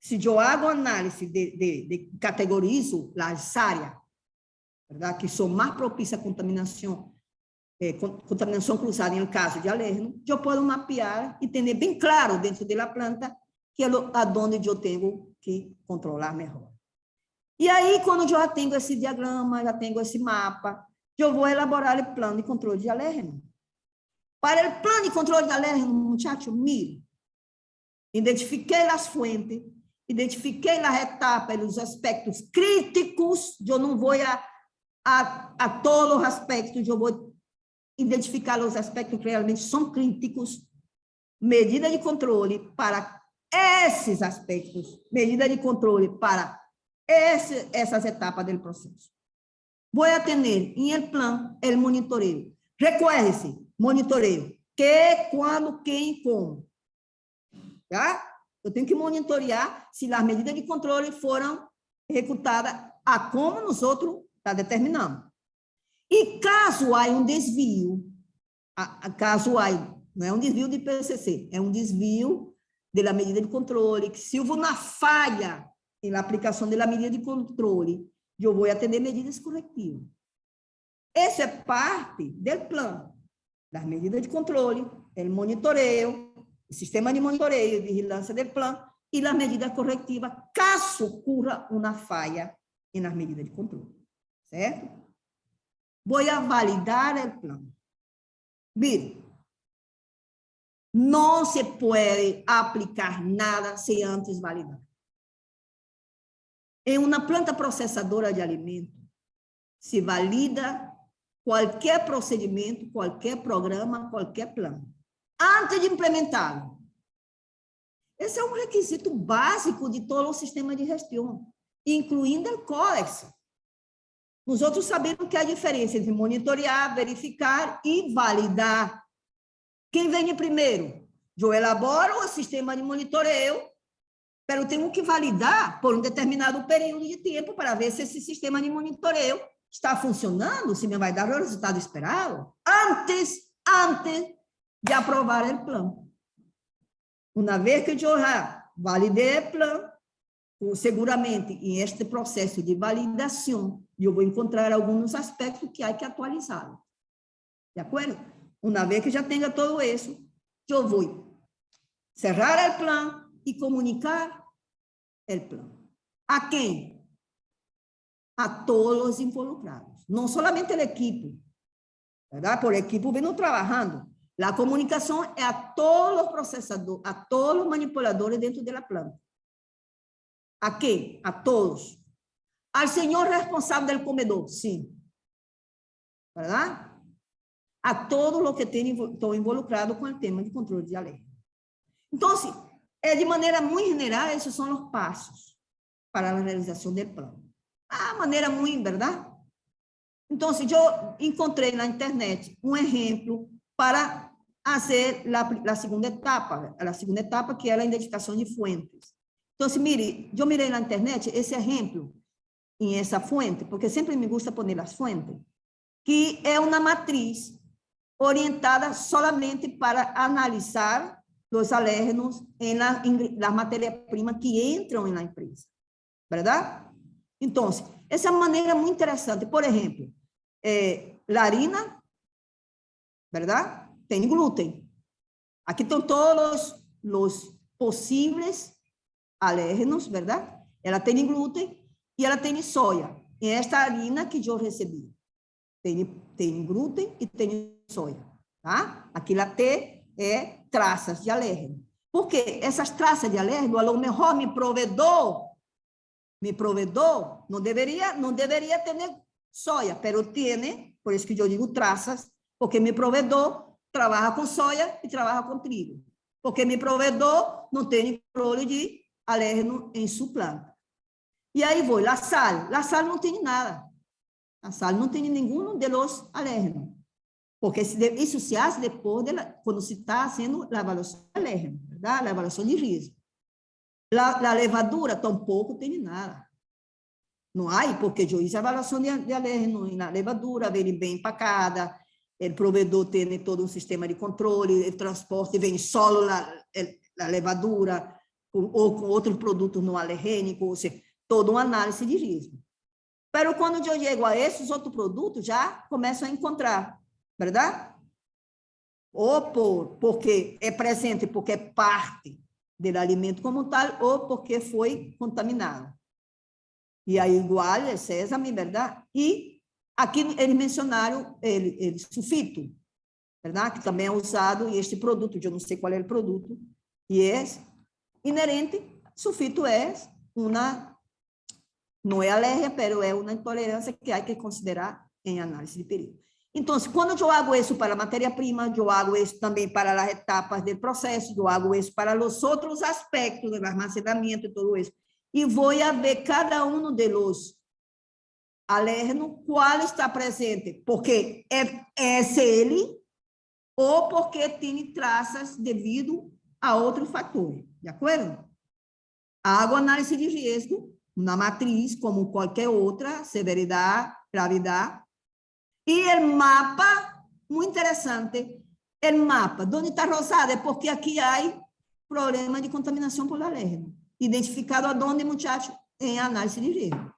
se eu hago análise de categorizo as áreas, verdade? Que são mais propícias à contaminação cruzada em caso de alérgeno, eu posso mapear e ter bem claro dentro da planta que é aonde eu tenho que controlar melhor. E aí, quando eu já tenho esse diagrama, já tenho esse mapa, eu vou elaborar o plano de controle de alérgeno. Para o plano de controle de alérgeno, muchacho, mire, identifiquei as fontes, identifiquei as etapas, os aspectos críticos, eu não vou a todos os aspectos, eu vou identificar os aspectos que realmente são críticos, medida de controle para esses aspectos, medida de controle para essas etapas do processo. Vou atender em el plan el monitoreo. Recuerde-se, monitoreio, que, quando, quem, como. Tá? Eu tenho que monitorear se as medidas de controle foram executadas a como nós outros está determinando. E caso haja um desvio, não é um desvio de PCC, é um desvio da medida de controle, que se houve uma falha na aplicação da medida de controle, eu vou atender medidas corretivas. Essa é parte do plano, das medidas de controle, do monitoreio, o sistema de monitoreio e vigilância do plano e as medidas corretivas, caso ocorra uma falha nas medidas de controle. Certo? Vou validar o plano. Mire, não se pode aplicar nada sem antes validar. Em uma planta processadora de alimentos, se valida qualquer procedimento, qualquer programa, qualquer plano, antes de implementá-lo. Esse é um requisito básico de todo o sistema de gestão, incluindo o Codex. Nós outros sabemos que há diferença entre monitorear, verificar e validar. Quem vem primeiro? Eu elaboro o sistema de monitoreio, mas eu tenho que validar por um determinado período de tempo para ver se esse sistema de monitoreio está funcionando, se me vai dar o resultado esperado, antes de aprovar o plano. Uma vez que eu já validei o plano, seguramente, em este processo de validação, eu vou encontrar alguns aspectos que há que atualizá-lo. De acordo? Uma vez que já tenha tudo isso, eu vou cerrar o plano e comunicar o plano. A quem? A todos os involucrados. Não somente a equipe, ¿verdad? Por equipo vem trabalhando. A comunicação é a todos os processadores, a todos os manipuladores dentro da planta. A quem? A todos. Al senhor responsável do comedor, sim. ¿Verdad? A todos os que estão involucrados com o tema de controle de alérgeno. Então, de maneira muito geral, esses são os passos para a realização do plano. A maneira muito, verdade? Então, eu encontrei na internet um exemplo para fazer a segunda etapa, que é a identificação de fontes. Então, mire, eu mirei na internet esse exemplo em essa fonte, porque sempre me gusta poner as fontes, que é uma matriz orientada solamente para analisar os alérgenos em las matérias-primas que entram na empresa, verdade? Então, essa maneira é muito interessante. Por exemplo, a harina, verdade? Tem glúten. Aqui estão todos os possíveis alérgenos, verdade? Ela tem glúten e ela tem soja. E esta harina que eu recebi tem glúten e tem soja, tá? Aqui lá tem traças de alérgeno. Porque essas traças de alérgeno, a lo mejor mi proveedor não deveria ter soja, pero tiene, por isso que eu digo traças, porque mi proveedor trabalha com soja e trabalha com trigo. Porque mi proveedor não tem controle de alérgeno em sua planta. E aí vou, a sal não tem nada. A sal não tem nenhum dos alérgenos. Porque isso se faz depois, quando se está fazendo a avaliação de alérgeno, verdade? A avaliação de risco. A levadura tampouco tem nada. Não há, porque eu fiz a avaliação de alérgeno na levadura, vem bem empacada, o provedor tem todo um sistema de controle, o transporte vem solo a levadura, ou com outros produtos não alergênicos, ou seja, toda uma análise de risco. Mas quando eu chego a esses outros produtos, já começo a encontrar, verdade? Ou porque é presente, porque é parte do alimento como tal, ou porque foi contaminado. E aí, igual, é sésamo, verdade? E aqui eles mencionaram o sulfito, verdade? Que também é usado, e este produto, eu não sei qual é o produto, e é inerente, sulfito é não é alérgia, mas é uma intolerância que há que considerar em análise de perigo. Então, quando eu hago isso para a matéria-prima, eu hago isso também para as etapas do processo, eu hago isso para os outros aspectos do armazenamento e tudo isso. E vou a ver cada um dos alérgenos, qual está presente, porque é ele ou porque tem traças devido a outro fator, de acordo? Hago análise de risco, uma matriz, como qualquer outra, severidade, gravidade. E o mapa, muito interessante, o mapa, onde está rosado, é porque aqui há problema de contaminação por alérgeno, identificado aonde, muchacho, em análise de risco.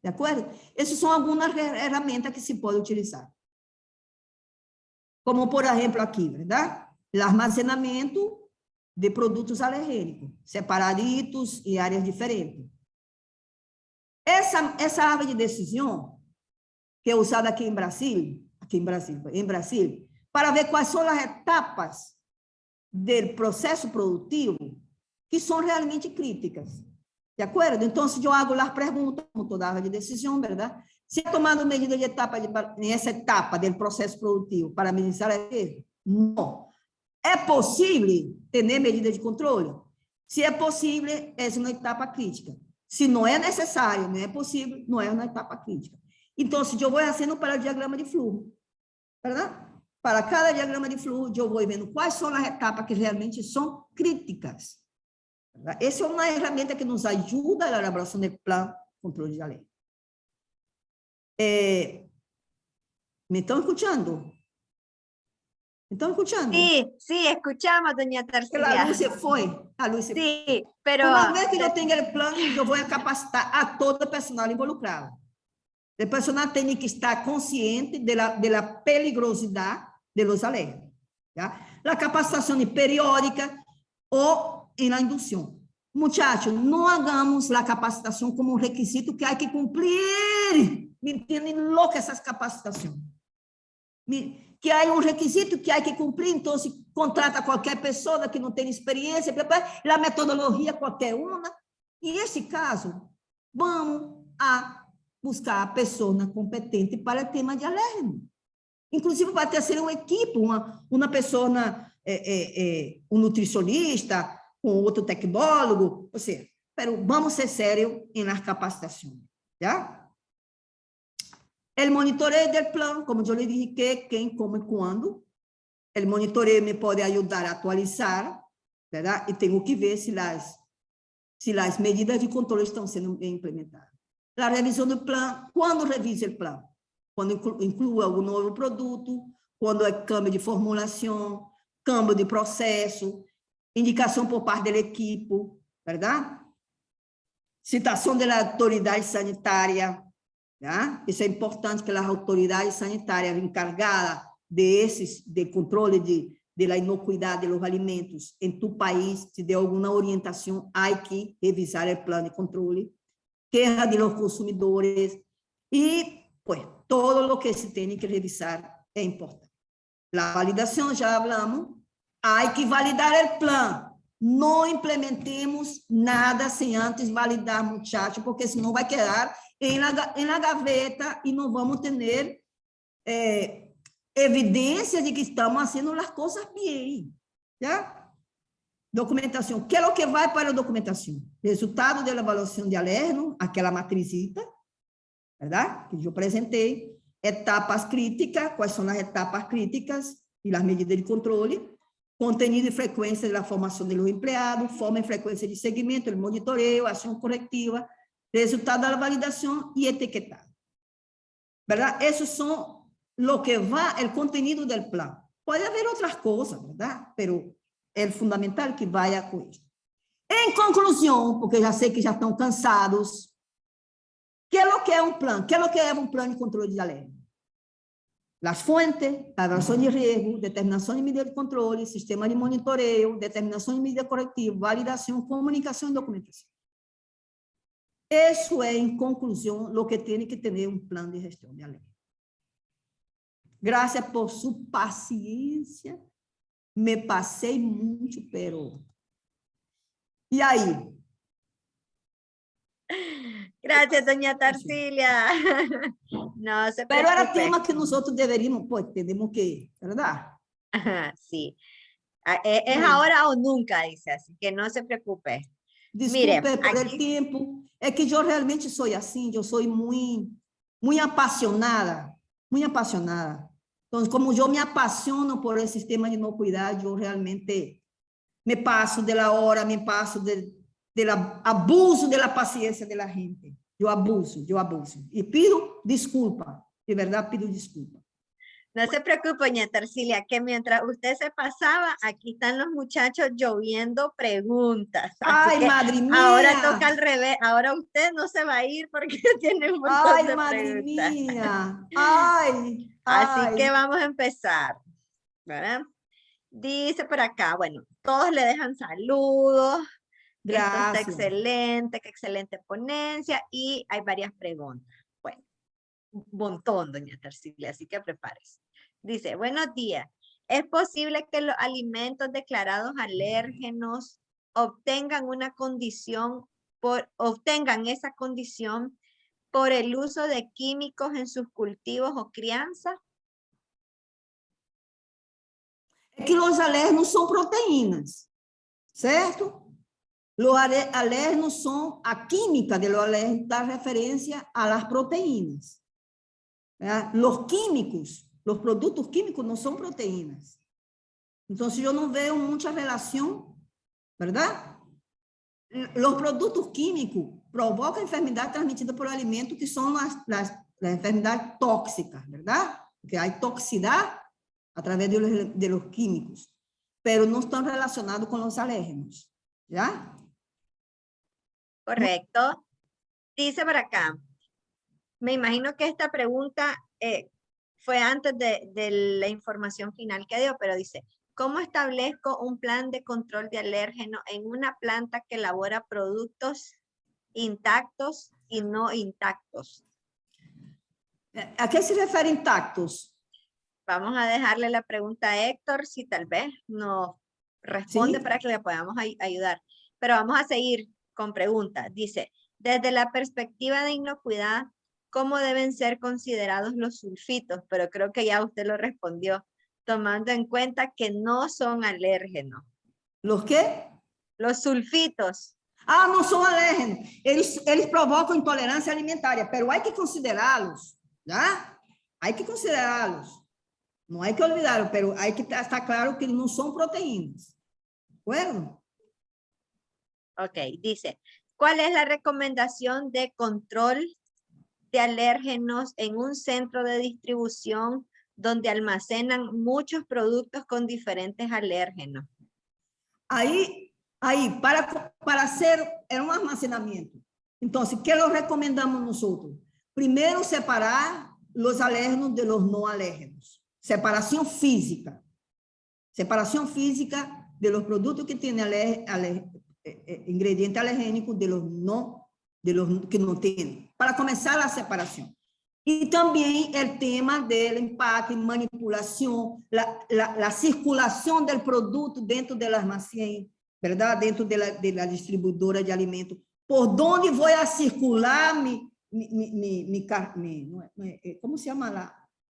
De acordo? Essas são algumas ferramentas que se pode utilizar. Como, por exemplo, aqui, verdade? O armazenamento de produtos alergênicos, separaditos e áreas diferentes. Essa árvore de decisão, que é usada aqui em Brasil, para ver quais são as etapas do processo produtivo que são realmente críticas. De acordo? Então, se eu hago as perguntas, como toda árvore de decisão, verdade? Se é tomado medida de etapa, nessa etapa do processo produtivo para minimizar o risco? Não. É possível ter medida de controle? Se é possível, é uma etapa crítica. Se não é necessário, não é possível, não é uma etapa crítica. Então, se eu vou fazendo para o diagrama de fluxo, verdade? Para cada diagrama de fluxo, eu vou vendo quais são as etapas que realmente são críticas. Verdade? Essa é uma ferramenta que nos ajuda na elaboração do plano de controle de alérgeno. ¿Me están escuchando? ¿Me están escuchando? Sí, escuchamos, doña Tarcilia. La luz se fue. A luz se Sí, pero... Una vez que yo tenga el plan, yo voy a capacitar a todo el personal involucrado. El personal tiene que estar consciente de la peligrosidad de los alérgenos. ¿Ya? La capacitación es periódica o en la inducción. Muchachos, no hagamos la capacitación como un requisito que hay que cumplir. Me entienden louca essas capacitações. Que há um requisito que há que cumprir, então se contrata qualquer pessoa que não tem experiência, a metodologia qualquer uma. E nesse caso, vamos a buscar a pessoa competente para o tema de alérgeno. Inclusive, vai ter ser uma equipe, uma pessoa, um nutricionista, um outro tecnólogo, ou seja, vamos ser sérios nas capacitações, já? El monitoreo del plan, como yo le dije, que quién, cómo y cuándo. El monitoreo me puede ayudar a actualizar, ¿verdad? Y tengo que ver si las medidas de controle están siendo bien implementadas. a revisão do plano. Quando revisa o plano? Quando inclui algum novo produto, quando é câmbio de formulação, câmbio de processo, indicação por parte da equipe, verdade? Citação da autoridade sanitária, tá? Isso é importante que a autoridade sanitária encargada de controle de la inocuidade dos alimentos em tu país, te dê alguma orientação, há que revisar o plano de controle, queja de los consumidores e, pues, todo lo que se tem que revisar é importante. La validação, já falamos, há que validar o plano. Não implementemos nada sem antes validar, muchacho, porque senão vai quedar em la gaveta e não vamos ter evidência de que estamos fazendo as coisas bem. ¿Ya? Documentação. O que é o que vai para a documentação? Resultado da avaliação de alérgeno, aquela matrizita, verdade? Que eu apresentei. Etapas críticas, quais são as etapas críticas e as medidas de controle. Contenido e frequência da formação dos empregados, forma e frequência de segmento, de monitoreio, ação corretiva, resultado da validação e etiquetado. ¿Verdade? Esses são o que vai, o contenido do plano. Pode haver outras coisas, verdade? Pero é fundamental que vá com isso. Em conclusão, porque já sei que já estão cansados, que é o que é um plano? Que é o que é um plano de controle de alérgeno? As fontes, avaliação de risco, determinação de medida de controle, sistema de monitoreio, determinação de medida corretiva, validação, comunicação e documentação. Isso é, em conclusão, o que tem que ter um plano de gestão de alérgeno. Graças por sua paciência, me passei muito, pero... E aí? Gracias, doña Tarsilia. No se Pero era preocupe. tema que nosotros deberíamos, pues, tenemos que, ¿verdad? Sí. Es ahora o nunca, dice, así que no se preocupe. Desculpe Mire, por aquí... el tiempo. É que eu realmente sou assim, eu sou muito apaixonada, muito apaixonada. Então, como eu me apaixono por esse tema de inocuidade, eu realmente me passo da hora, me passo do abuso da paciência da gente. Eu abuso. E pido desculpa, de verdade pido desculpa. No se preocupe, doña Tarsilia, que mientras usted se pasaba, aquí están los muchachos lloviendo preguntas. Ay, madre mía. Ahora toca al revés. Ahora usted no se va a ir porque tiene un montón de madre preguntas. Mía. Ay. Así que vamos a empezar, ¿verdad? Dice por acá, bueno, todos le dejan saludos. Gracias. Esto está excelente, qué excelente ponencia. Y hay varias preguntas. Bueno, un montón, doña Tarsilia, así que prepárese. Dice, buenos días. ¿Es posible que los alimentos declarados alérgenos obtengan esa condición por el uso de químicos en sus cultivos o crianza? É que os alérgenos são proteínas, certo? Os alérgenos são, a química do alérgeno dá referência às proteínas. Os químicos, os produtos químicos não são proteínas. Então, se eu não vejo muita relação, verdade? Os produtos químicos provocam enfermidade transmitida por alimento, que são as enfermidades tóxicas, verdade? Porque há toxicidade através de los químicos, pero no están relacionados con los alérgenos, ¿ya? Correcto. Dice por acá, me imagino que esta pregunta fue antes de la información final que dio, pero dice, ¿cómo establezco un plan de control de alérgeno en una planta que elabora productos intactos y no intactos? ¿A qué se refiere intactos? Vamos a dejarle la pregunta a Héctor, si tal vez nos responde, ¿Sí? para que le podamos ayudar. Pero vamos a seguir con preguntas. Dice, desde la perspectiva de inocuidad, ¿cómo deben ser considerados los sulfitos? Pero creo que ya usted lo respondió, tomando en cuenta que no son alérgenos. ¿Los qué? Los sulfitos. Ah, não são alérgenos. Eles provocam intolerância alimentar, pero hay que considerá-los, ¿ya? Hay que considerá-los. Não há que olvidar, pero hay que estar claro que não são proteínas. Bueno. Ok, dice, ¿cuál es la recomendación de control de alérgenos en un centro de distribución donde almacenan muchos productos con diferentes alérgenos? Aí para hacer um armazenamento. Então, o que nós recomendamos nosotros? Primeiro, separar os alérgenos de los não alérgenos. Separação física. Separação física de los produtos que têm ingrediente alergénico de los que não têm. Para começar a separação. E também o tema do empaque, manipulação, a circulação do produto dentro do almacém, verdade? Dentro da distribuidora de alimentos. Por onde vou a circular como se chama lá?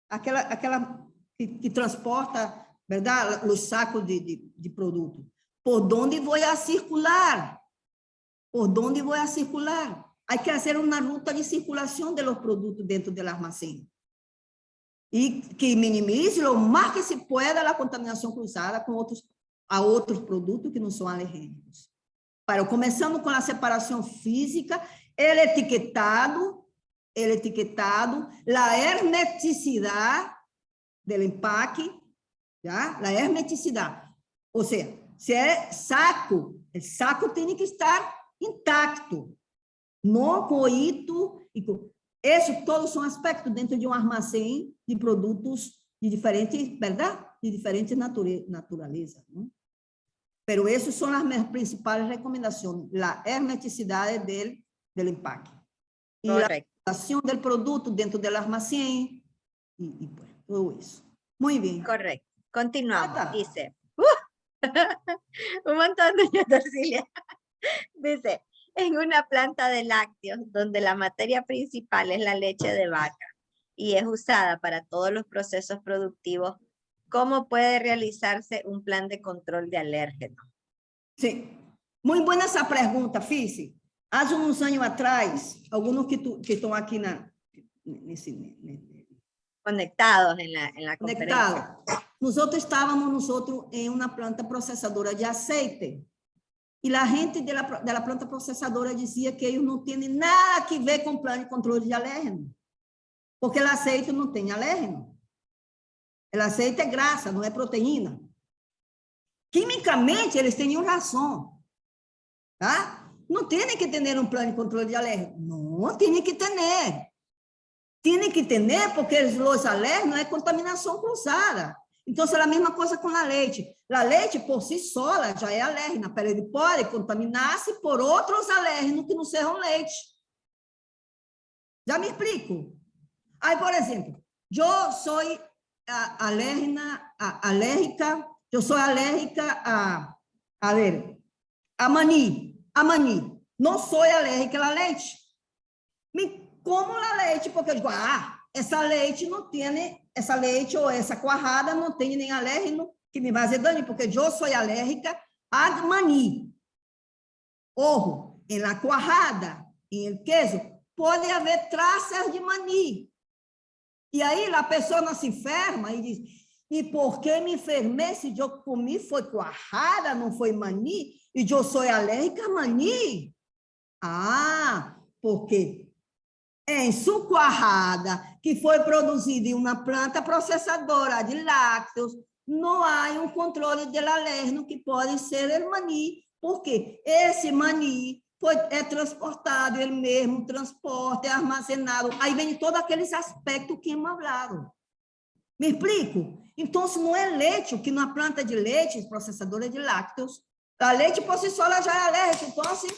Aquela que transporta, verdade? Os sacos de produto. Por onde vou a circular? Por onde vou a circular? Hay que hacer una ruta de circulación de los productos dentro del almacén y que minimice lo más que se pueda la contaminación cruzada con otros productos que no son alergénicos. Pero comenzando con la separación física, el etiquetado, la hermeticidad del empaque, ¿ya? La hermeticidad. O sea, si es saco, el saco tiene que estar intacto. No coito, isso todos são aspectos dentro de um armazém de produtos de diferentes, verdade? De diferentes natureza, não? Pero essas são as minhas principais recomendações, a hermeticidade do empaque. E a situação do produto dentro do armazém, e tudo isso. Muito bem. Correcto. Continuamos. Dice, un montón, doña Tarsilia. Dice, en una planta de lácteos donde la materia principal es la leche de vaca y es usada para todos los procesos productivos, ¿cómo puede realizarse un plan de control de alérgenos? Sí, muy buena esa pregunta, Fici. Hace unos años atrás, algunos que están aquí conectados en la conferencia. Nosotros estábamos en una planta procesadora de aceite. E a gente da planta processadora dizia que eles não têm nada a ver com o plano de controle de alérgeno, porque o aceite não tem alérgeno. O aceite é grasa, não é proteína. Quimicamente, eles têm razão. Tá? Não tem que ter um plano de controle de alérgeno. Não tem que ter. Tem que ter porque os alérgenos é contaminação cruzada. Então, será a mesma coisa com a leite. A leite, por si só, já é alérgena, mas ele pode contaminar-se por outros alérgenos que não sejam leite. Já me explico? Aí, por exemplo, eu sou alérgica a mani. Não sou alérgica a leite. Me como a leite, porque eu digo, essa leite não tem, essa leite ou essa cuajada não tem nem alérgeno que me vai fazer dano, porque eu sou alérgica a mani. Ojo, em la cuajada, em el queso, pode haver traças de mani. E aí a pessoa não se enferma e diz, e por que me enfermei se eu comi foi cuajada, não foi mani, e eu sou alérgica a mani? Porque em sua cuajada, que foi produzida em uma planta processadora de lácteos, não há um controle do alérgeno que pode ser o mani, porque esse mani é transportado, ele mesmo transporta, é armazenado. Aí vem todos aqueles aspectos que hemos falado. Me explico? Então, se não é leite, que na planta de leite, processadora de lácteos, a leite por si só ela já é alérgica, então, assim,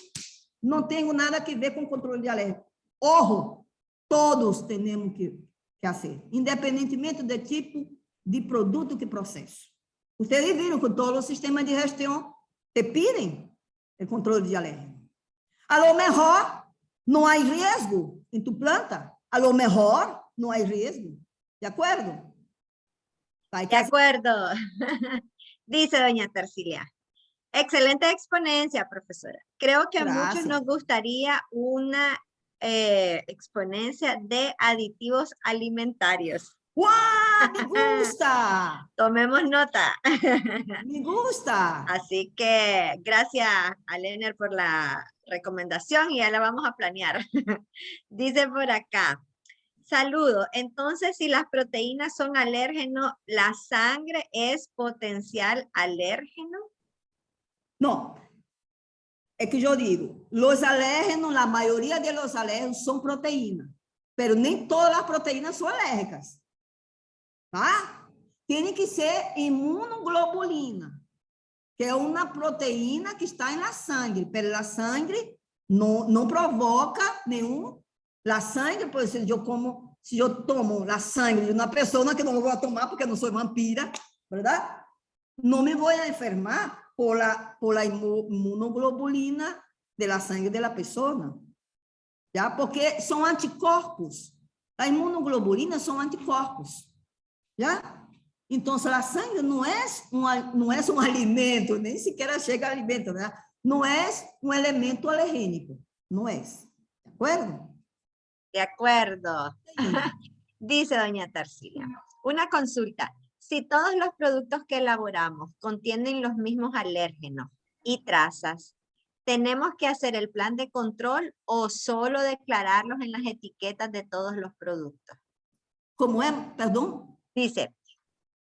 não tem nada a ver com controle de alérgico. Ojo, todos temos que fazer, independentemente do tipo de produto que processo. Vocês viram que todos os sistemas de gestão te pedem o controle de alérgeno. A lo mejor não há risco em tu planta, a lo mejor não há risco. ¿De acuerdo? De acuerdo. Dice doña Tarsilia. Excelente exponencia, profesora. Creo que a muchos nos gustaría una exponencia de aditivos alimentarios. ¡Wow! ¡Me gusta! Tomemos nota. Me gusta. Así que gracias a Lener por la recomendación y ya la vamos a planear. Dice por acá, Saludo. Entonces, si las proteínas son alérgenos, ¿la sangre es potencial alérgeno? No, es que yo digo, los alérgenos, la mayoría de los alérgenos son proteínas, pero nem todas las proteínas son alérgicas, tá? Tiene que ser inmunoglobulina, que é uma proteína que está na sangre, pero a sangre não provoca nenhum. A sangre, por exemplo, se eu tomo a sangre de uma pessoa que não vou tomar porque não sou vampira, verdade? Não me vou enfermar por la inmunoglobulina de la sangre de la pessoa, já? Porque são anticorpos. A imunoglobulina são anticorpos, já? Então, a sangre não é um alimento, nem sequer chega a alimento, né? Não é um elemento alergênico, não é. De acordo? De acuerdo. Dice doña Tarsilia. Una consulta. Si todos los productos que elaboramos contienen los mismos alérgenos y trazas, ¿tenemos que hacer el plan de control o solo declararlos en las etiquetas de todos los productos? ¿Cómo es? Perdón. Dice,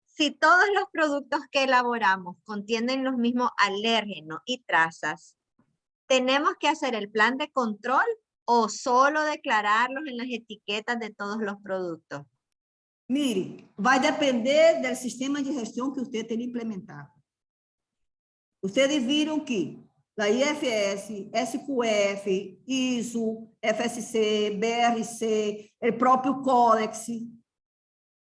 si todos los productos que elaboramos contienen los mismos alérgenos y trazas, ¿tenemos que hacer el plan de control o solo declararlos en las etiquetas de todos los productos? Mire, vai depender do sistema de gestão que você tem implementado. Vocês viram que a IFS, SQF, ISO, FSC, BRC, o próprio Codex,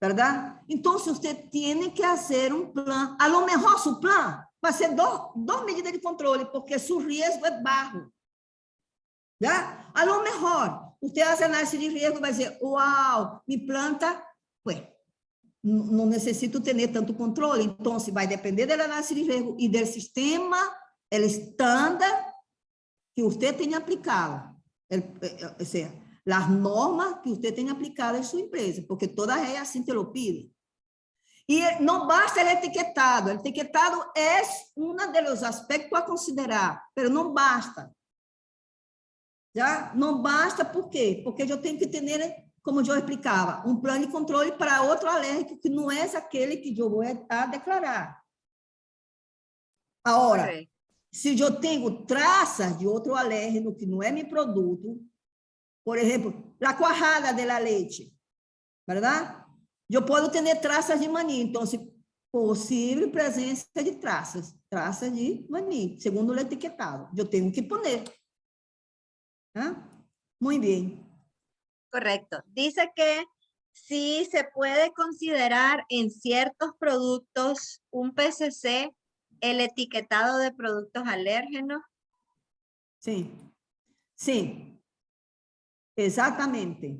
verdade? Então, você tem que fazer um plano. A lo mejor, seu plano vai ser duas medidas de controle, porque seu risco é baixo. Já? A lo mejor, você faz análise de risco e vai dizer, uau, minha planta, ué, não necessito ter tanto controle. Então, vai depender da análise de risco e do sistema, o estándar que você tenha aplicado. Ou seja, as normas que você tenha aplicado em sua empresa, porque todas elas assim te lo piden. E não basta o etiquetado. O etiquetado é um dos aspectos a considerar, mas não basta. Já? Não basta, por quê? Porque eu tenho que ter, como eu explicava, um plano de controle para outro alérgico que não é aquele que eu vou declarar. Agora, correto. Se eu tenho traças de outro alérgeno que não é meu produto, por exemplo, a cuajada de la leite, verdade? Eu posso ter traças de mani, então, possível presença de traças de mani, segundo o etiquetado. Eu tenho que pôr. Muy bien. Correcto. Dice que sí se puede considerar en ciertos productos un PCC el etiquetado de productos alérgenos. Sí, sí, exactamente.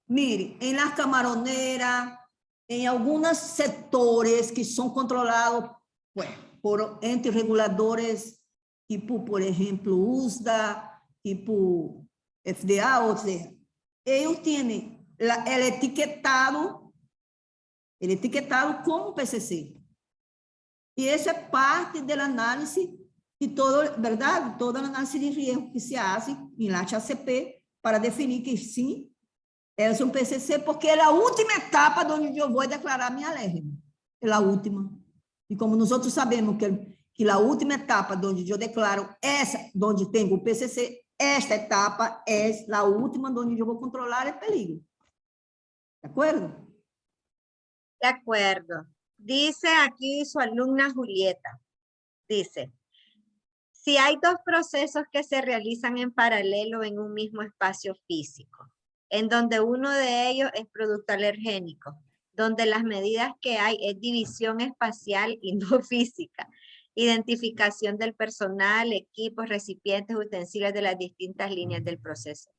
Mire, en las camaroneras, en algunos sectores que son controlados por entes reguladores, tipo, por ejemplo, USDA, tipo FDA, o sea, ellos tienen el etiquetado como PCC. Y eso es parte del análisis de todo, ¿verdad? Toda la análisis de riesgo que se hace en la HACCP para definir que sí, es un PCC, porque é a última etapa donde eu vou declarar minha alérgena. É a última. E como nós outros sabemos que a última etapa onde eu declaro essa, onde tenho o PCC, esta etapa é a última onde eu vou controlar o perigo. ¿De acuerdo? De acuerdo. Dice aquí su alumna Julieta, dice, si hay dos procesos que se realizan en paralelo en un mismo espacio físico, en donde uno de ellos es producto alergénico, donde las medidas que hay es división espacial y no física, identificación del personal, equipos, recipientes, utensilios de las distintas líneas del proceso.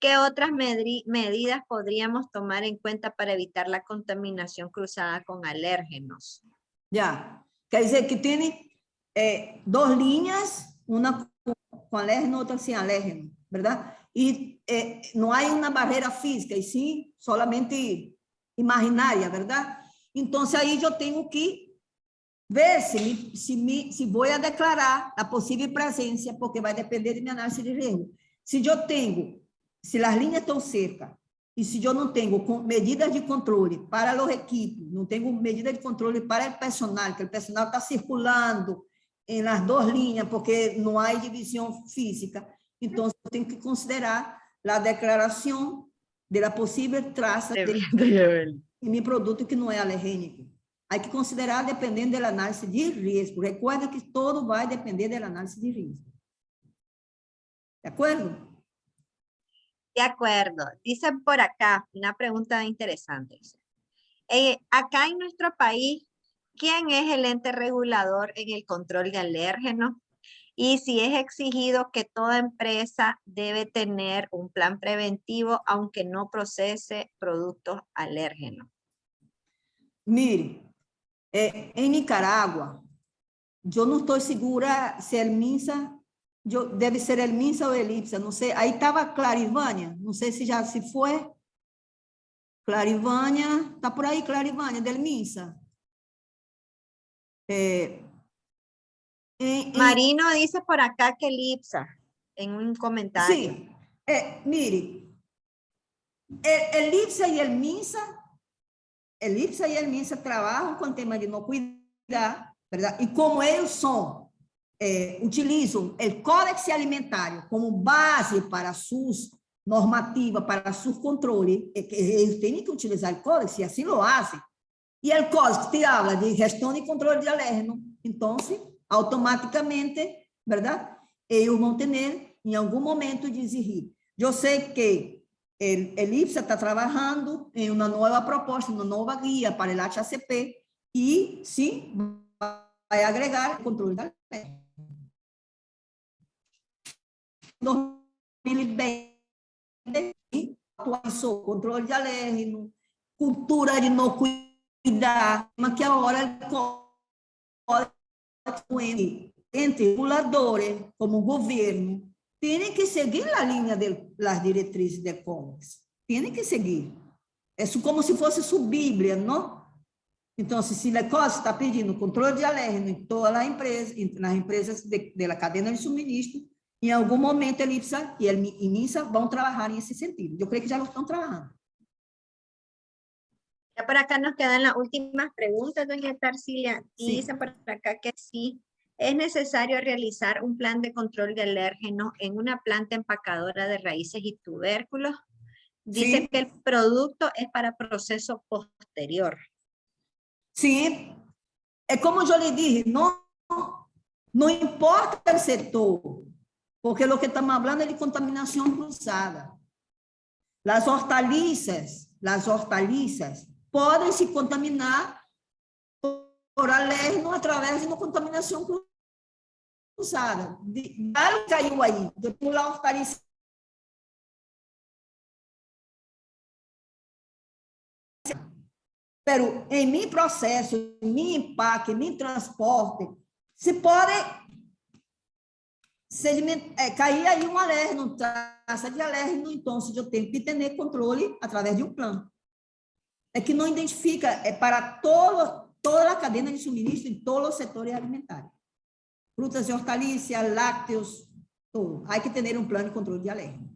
¿Qué otras medidas podríamos tomar en cuenta para evitar la contaminación cruzada con alérgenos? Ya, quer dizer que tiene dos líneas, una con alérgeno, otra sin alérgeno, ¿verdad? Y no hay una barrera física, y sí solamente imaginaria, ¿verdad? Entonces ahí yo tengo que ver si voy a declarar la posible presencia, porque va a depender de mi análisis de riesgo. Si yo tengo, si las líneas están cerca y si yo no tengo medidas de controle para los equipos, no tengo medidas de controle para el personal, que el personal está circulando en las dos líneas porque no hay división física, entonces tengo que considerar la declaración de la posible traza de mi producto que no es alergénico. Hay que considerar dependendo del análisis de riesgo. Recuerda que todo va a depender del análisis de riesgo. ¿De acuerdo? De acuerdo. Dicen por acá, una pregunta interesante. Acá en nuestro país, ¿quién es el ente regulador en el control de alérgenos? Y si es exigido que toda empresa debe tener un plan preventivo, aunque no procese productos alérgenos. Mire, en Nicaragua, yo no estoy segura si el MINSA, debe ser el MINSA o el IPSA, no sé. Ahí estaba Clarivânia, no sé si ya se fue. Clarivânia, está por ahí Clarivânia, del MINSA. Marino dice por acá que el IPSA, en un comentario. Sí, mire, el IPSA y el MINSA trabajan con el tema de inocuidad, ¿verdad? Y como ellos son, utilizan el Códex Alimentario como base para sus normativas, para sus controles, ellos tienen que utilizar el Códex y así lo hacen. Y el Códex te habla de gestión y control de alérgenos, entonces, automáticamente, ¿verdad? Ellos van a tener en algún momento de exigir. Yo sé que el IPSA está trabajando en una nueva propuesta, una nueva guía para el HACP y sí, va a agregar el control de alérgenos. 2020 atualizó controle de alérgeno, cultura de inocuidade, mas que agora entre reguladores como governo tem que seguir a linha das diretrizes de Códex, tem que seguir. É como se fosse sua Bíblia, não? Então, se a Códex está pedindo controle de alérgeno em toda a empresa, nas empresas da cadeia de suministro, em algum momento el IPSA e el MINSA vão trabalhar nesse sentido. Eu creio que já lo estão trabalhando. Ya por acá nos quedan las últimas preguntas, doña Tarsilia. Y Sí. dice por acá que sí, es necesario realizar un plan de control de alérgenos en una planta empacadora de raíces y tubérculos. Dice Sí. que el producto es para proceso posterior. Sim, é como eu lhe disse, não importa o setor, porque o que estamos falando é de contaminação cruzada. As hortaliças podem se contaminar por alérgeno através de uma contaminação cruzada. Algo caiu aí, eu tenho lá hortaliça. Pero em meu processo, em meu empaque, em meu transporte, se pode cair aí um alérgeno, traça de alérgeno, então eu tenho que ter controle através de um plano. É que não identifica, é para toda a cadeia de suministro em todos os setores alimentares. Frutas e hortaliças, lácteos, todo. Há que ter um plano de controle de alérgeno.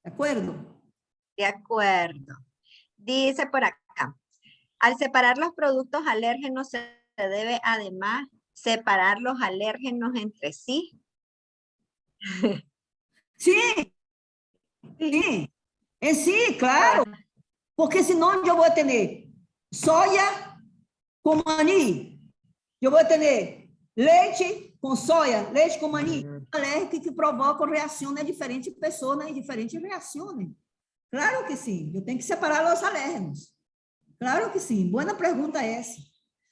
De acordo? De acuerdo. Dice por acá, al separar los productos alérgenos se debe además separar los alérgenos entre sí. Sim, sim. Sí, claro. Porque senão eu vou ter soja com maní. Eu vou ter leite com soja, leite com maní. Alérgico que provoca reações de diferentes pessoas em diferentes reações. Claro que sim. Eu tenho que separar os alérgenos. Claro que sim. Boa pergunta essa.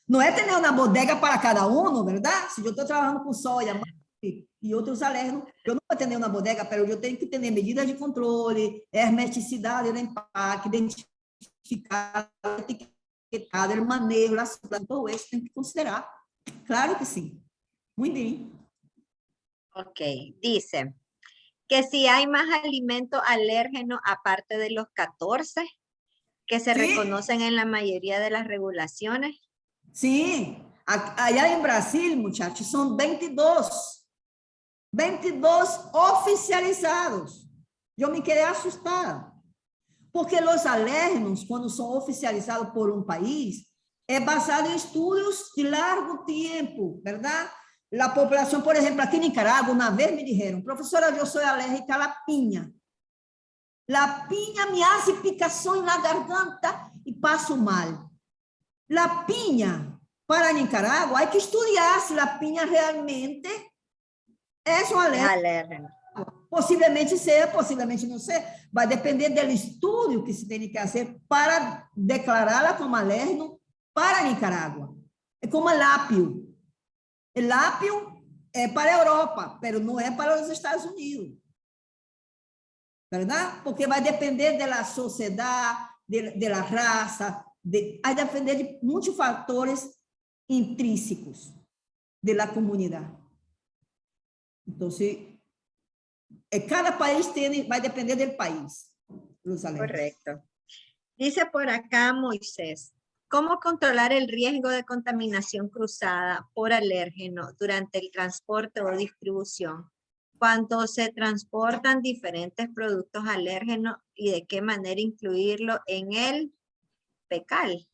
Não é ter uma bodega para cada um, não é verdade? Se eu estou trabalhando com soja e outros alérgenos, eu não vou ter uma bodega, mas eu tenho que ter medidas de controle, hermeticidade do empaque, identificar, etiquetado, o manejo, todo isso tem que considerar. Claro que sim. Muito bem. Ok, dice que si hay más alimentos alérgenos aparte de los 14 que se reconocen en la mayoría de las regulaciones. Sí, allá en Brasil, muchachos, son 22 oficializados. Yo me quedé asustada. Porque os alérgenos, quando são oficializados por um país, é baseado em estudos de largo tempo, verdade? A população, por exemplo, aqui em Nicarágua, uma vez me disseram, professora, eu sou alérgica à pinha. A pinha me hace picação na garganta e passo mal. A pinha, para Nicarágua, há que estudar se a pinha realmente é um alérgeno. Possivelmente ser, possivelmente não ser. Vai depender do estudo que se tem que fazer para declará-la como alérgeno para Nicarágua. É como o lápio. O lápio é para a Europa, mas não é para os Estados Unidos. Verdade? Porque vai depender da sociedade, da raça, vai depender de muitos fatores intrínsecos da comunidade. Então, cada país vai depender do país. Correcto. Dice por acá Moisés, ¿cómo controlar el riesgo de contaminación cruzada por alérgeno durante el transporte o distribución? Cuando se transportan diferentes productos alérgenos y de qué manera incluirlo en el PECAL.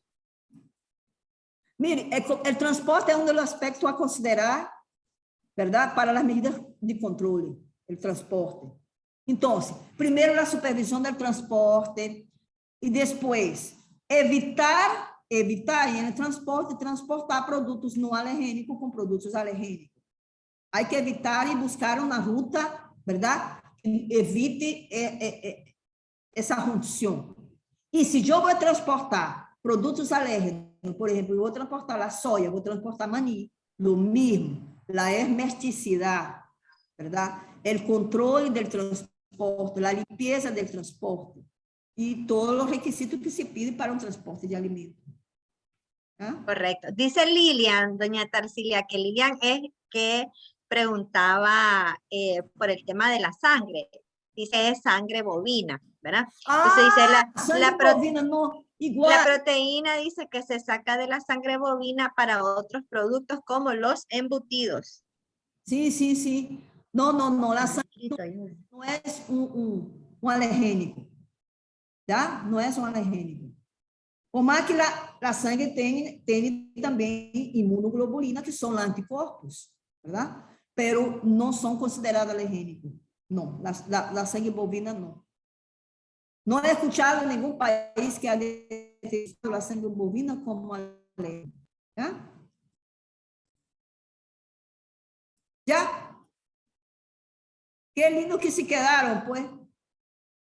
Mire, el transporte es uno de los aspectos a considerar, ¿verdad? Para las medidas de controle, el transporte. Entonces, primero la supervisión del transporte y después evitar en el transporte transportar produtos no alergénicos con productos alergénicos. Hay que evitar y buscar una ruta, ¿verdad? Que evite esa junción. Y si yo voy a transportar produtos alérgenos, por ejemplo, eu vou transportar a soja, vou transportar maní, lo mismo, la hermeticidad, ¿verdad? El control del transporte, la limpieza del transporte y todos los requisitos que se piden para un transporte de alimentos. ¿Ah? Correcto. Dice Lilian, doña Tarsilia, que Lilian es que preguntaba por el tema de la sangre. Dice es sangre bovina, ¿verdad? Entonces dice sangre bovina no, igual. La proteína dice que se saca de la sangre bovina para otros productos como los embutidos. Sí, sí, sí. No, la sangre no es un alergénico, ¿ya? No es un alergénico. Por más que la sangre tiene también inmunoglobulina, que son anticuerpos, ¿verdad? Pero no son considerados alergénicos. No, la sangre bovina no. No he escuchado en ningún país que haya detectado la sangre bovina como alérgica. ¿Ya? ¿Ya? Qué lindo que se quedaron, pues.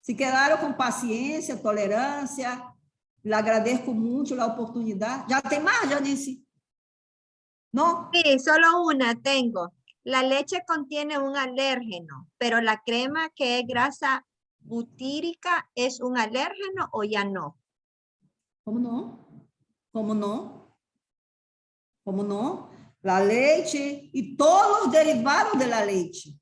Se quedaron con paciencia, tolerancia. Le agradezco mucho la oportunidad. ¿Ya tem más, Janice? ¿No? Sí, solo una tengo. La leche contiene un alérgeno, pero la crema que es grasa butírica es un alérgeno o ya no. ¿Cómo no? ¿Cómo no? ¿Cómo no? La leche y todos los derivados de la leche.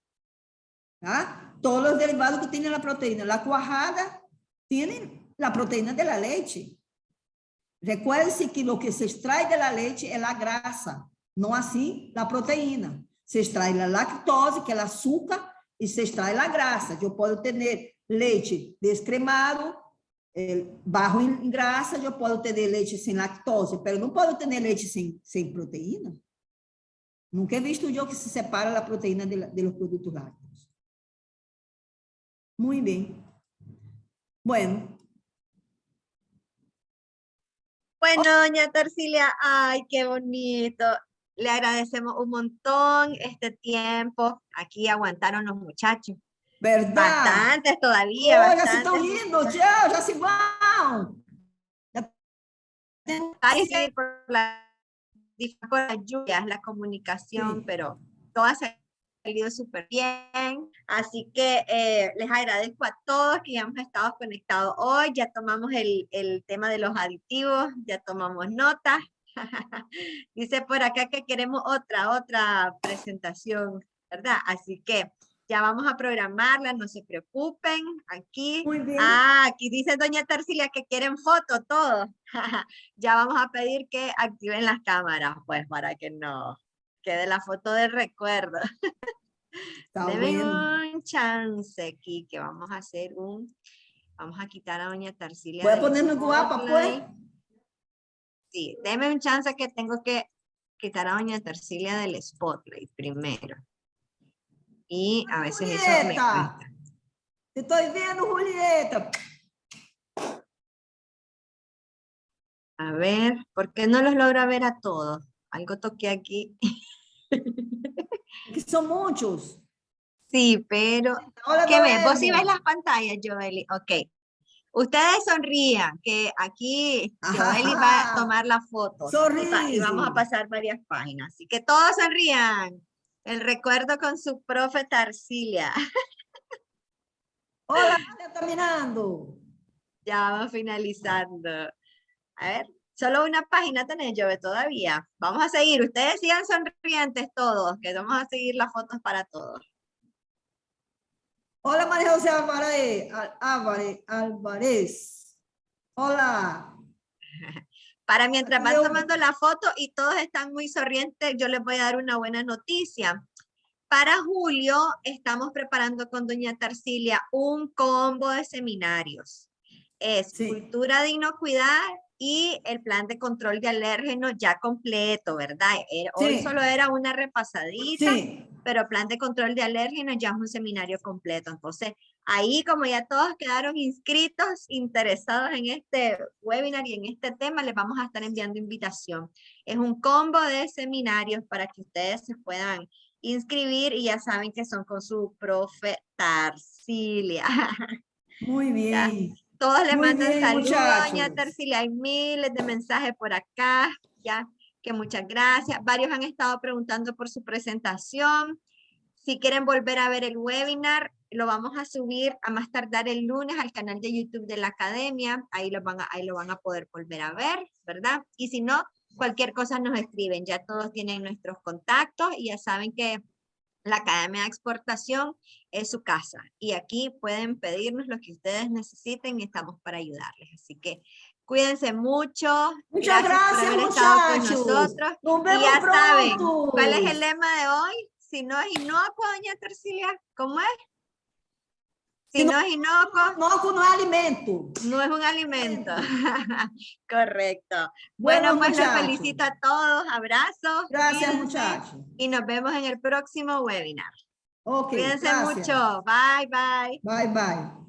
¿Ah? Todos los derivados que tienen la proteína. La cuajada tiene la proteína de la leche. Recuerde que lo que se extrae de la leche es la grasa, no así la proteína. Se extrae la lactose, que es el azúcar, y se extrae la grasa. Yo puedo tener leche descremado, bajo en grasa, yo puedo tener leche sin lactose, pero no puedo tener leche sin proteína. Nunca he visto yo que se separa la proteína de los productos lácteos. Muy bien. Bueno, doña Tarsilia, ay, qué bonito. Le agradecemos un montón este tiempo. Aquí aguantaron los muchachos. ¿verdad? Bastantes todavía. Oh, bastantes. ya se están yendo, ya se van. Ay, sí, por las lluvias, la comunicación, Sí. pero todo ha salido súper bien. Así que les agradezco a todos que ya hemos estado conectados hoy. Ya tomamos el tema de los aditivos, ya tomamos notas. Dice por acá que queremos otra presentación, ¿verdad? Así que ya vamos a programarla, no se preocupen. Aquí, Muy bien. aquí dice doña Tarsilia que quieren foto todos. Ya vamos a pedir que activen las cámaras, pues, para que no quede la foto de recuerdo. Está Deme bueno. un chance aquí, que vamos a Vamos a quitar a doña Tarsilia. Voy a del ponerme guapa, pues. spotlight. Sí, deme un chance que tengo que quitar a doña Tarsilia del spotlight primero. Y a veces eso me Julieta, cuesta. te estoy viendo, Julieta. A ver, ¿por qué no los logro ver a todos? Algo toqué aquí. Que son muchos. Sí, pero Hola, ¿qué ves? Vos sí ves Noemi. las pantallas, Joeli. Ok. Ustedes sonrían, que aquí Joeli va a tomar la foto. Y vamos a Sorrisi. pasar varias páginas. Así que todos sonrían. El recuerdo con su profe Tarsilia. Hola, ya está mirando. Ya vamos finalizando. A ver, solo una página tenés, Joe, todavía. Vamos a seguir. Ustedes sigan sonrientes todos, que vamos a seguir las fotos para todos. Hola, María José Álvarez. Hola. Para mientras Aquí van yo- tomando la foto y todos están muy sonrientes, yo les voy a dar una buena noticia. Para julio estamos preparando con doña Tarsilia un combo de seminarios. Es Sí. cultura de inocuidad y el plan de control de alérgenos ya completo, ¿verdad? Hoy Sí. solo era una repasadita, Sí. pero plan de control de alérgenos ya es un seminario completo. Entonces, ahí como ya todos quedaron inscritos, interesados en este webinar y en este tema, les vamos a estar enviando invitación. Es un combo de seminarios para que ustedes se puedan inscribir y ya saben que son con su profe Tarsilia. Muy Ya. bien. Todos le Muy mandan bien, saludos a doña muchachos. Tarsilia. Hay miles de mensajes por acá. Ya, que muchas gracias. Varios han estado preguntando por su presentación. Si quieren volver a ver el webinar, lo vamos a subir a más tardar el lunes al canal de YouTube de la Academia. Ahí lo van a poder volver a ver, ¿verdad? Y si no, cualquier cosa nos escriben. Ya todos tienen nuestros contactos y ya saben que la Academia de Exportación es su casa. Y aquí pueden pedirnos lo que ustedes necesiten y estamos para ayudarles. Así que cuídense mucho. Muchas Gracias por gracias, haber estado con muchachos. nosotros. Nos Y vemos ya saben, ¿cuál es pronto. el lema de hoy? Si no es inocuo, doña Tarsilia, ¿cómo es? Si Si no, no es inocuo, no es alimento. no es un alimento. Correcto. Bueno, Bueno, pues los muchachos. felicito a todos. Abrazos, Gracias, cuídense muchachos. y nos vemos en el próximo webinar. Ok, Cuídense gracias. mucho. Bye, bye. Bye, bye.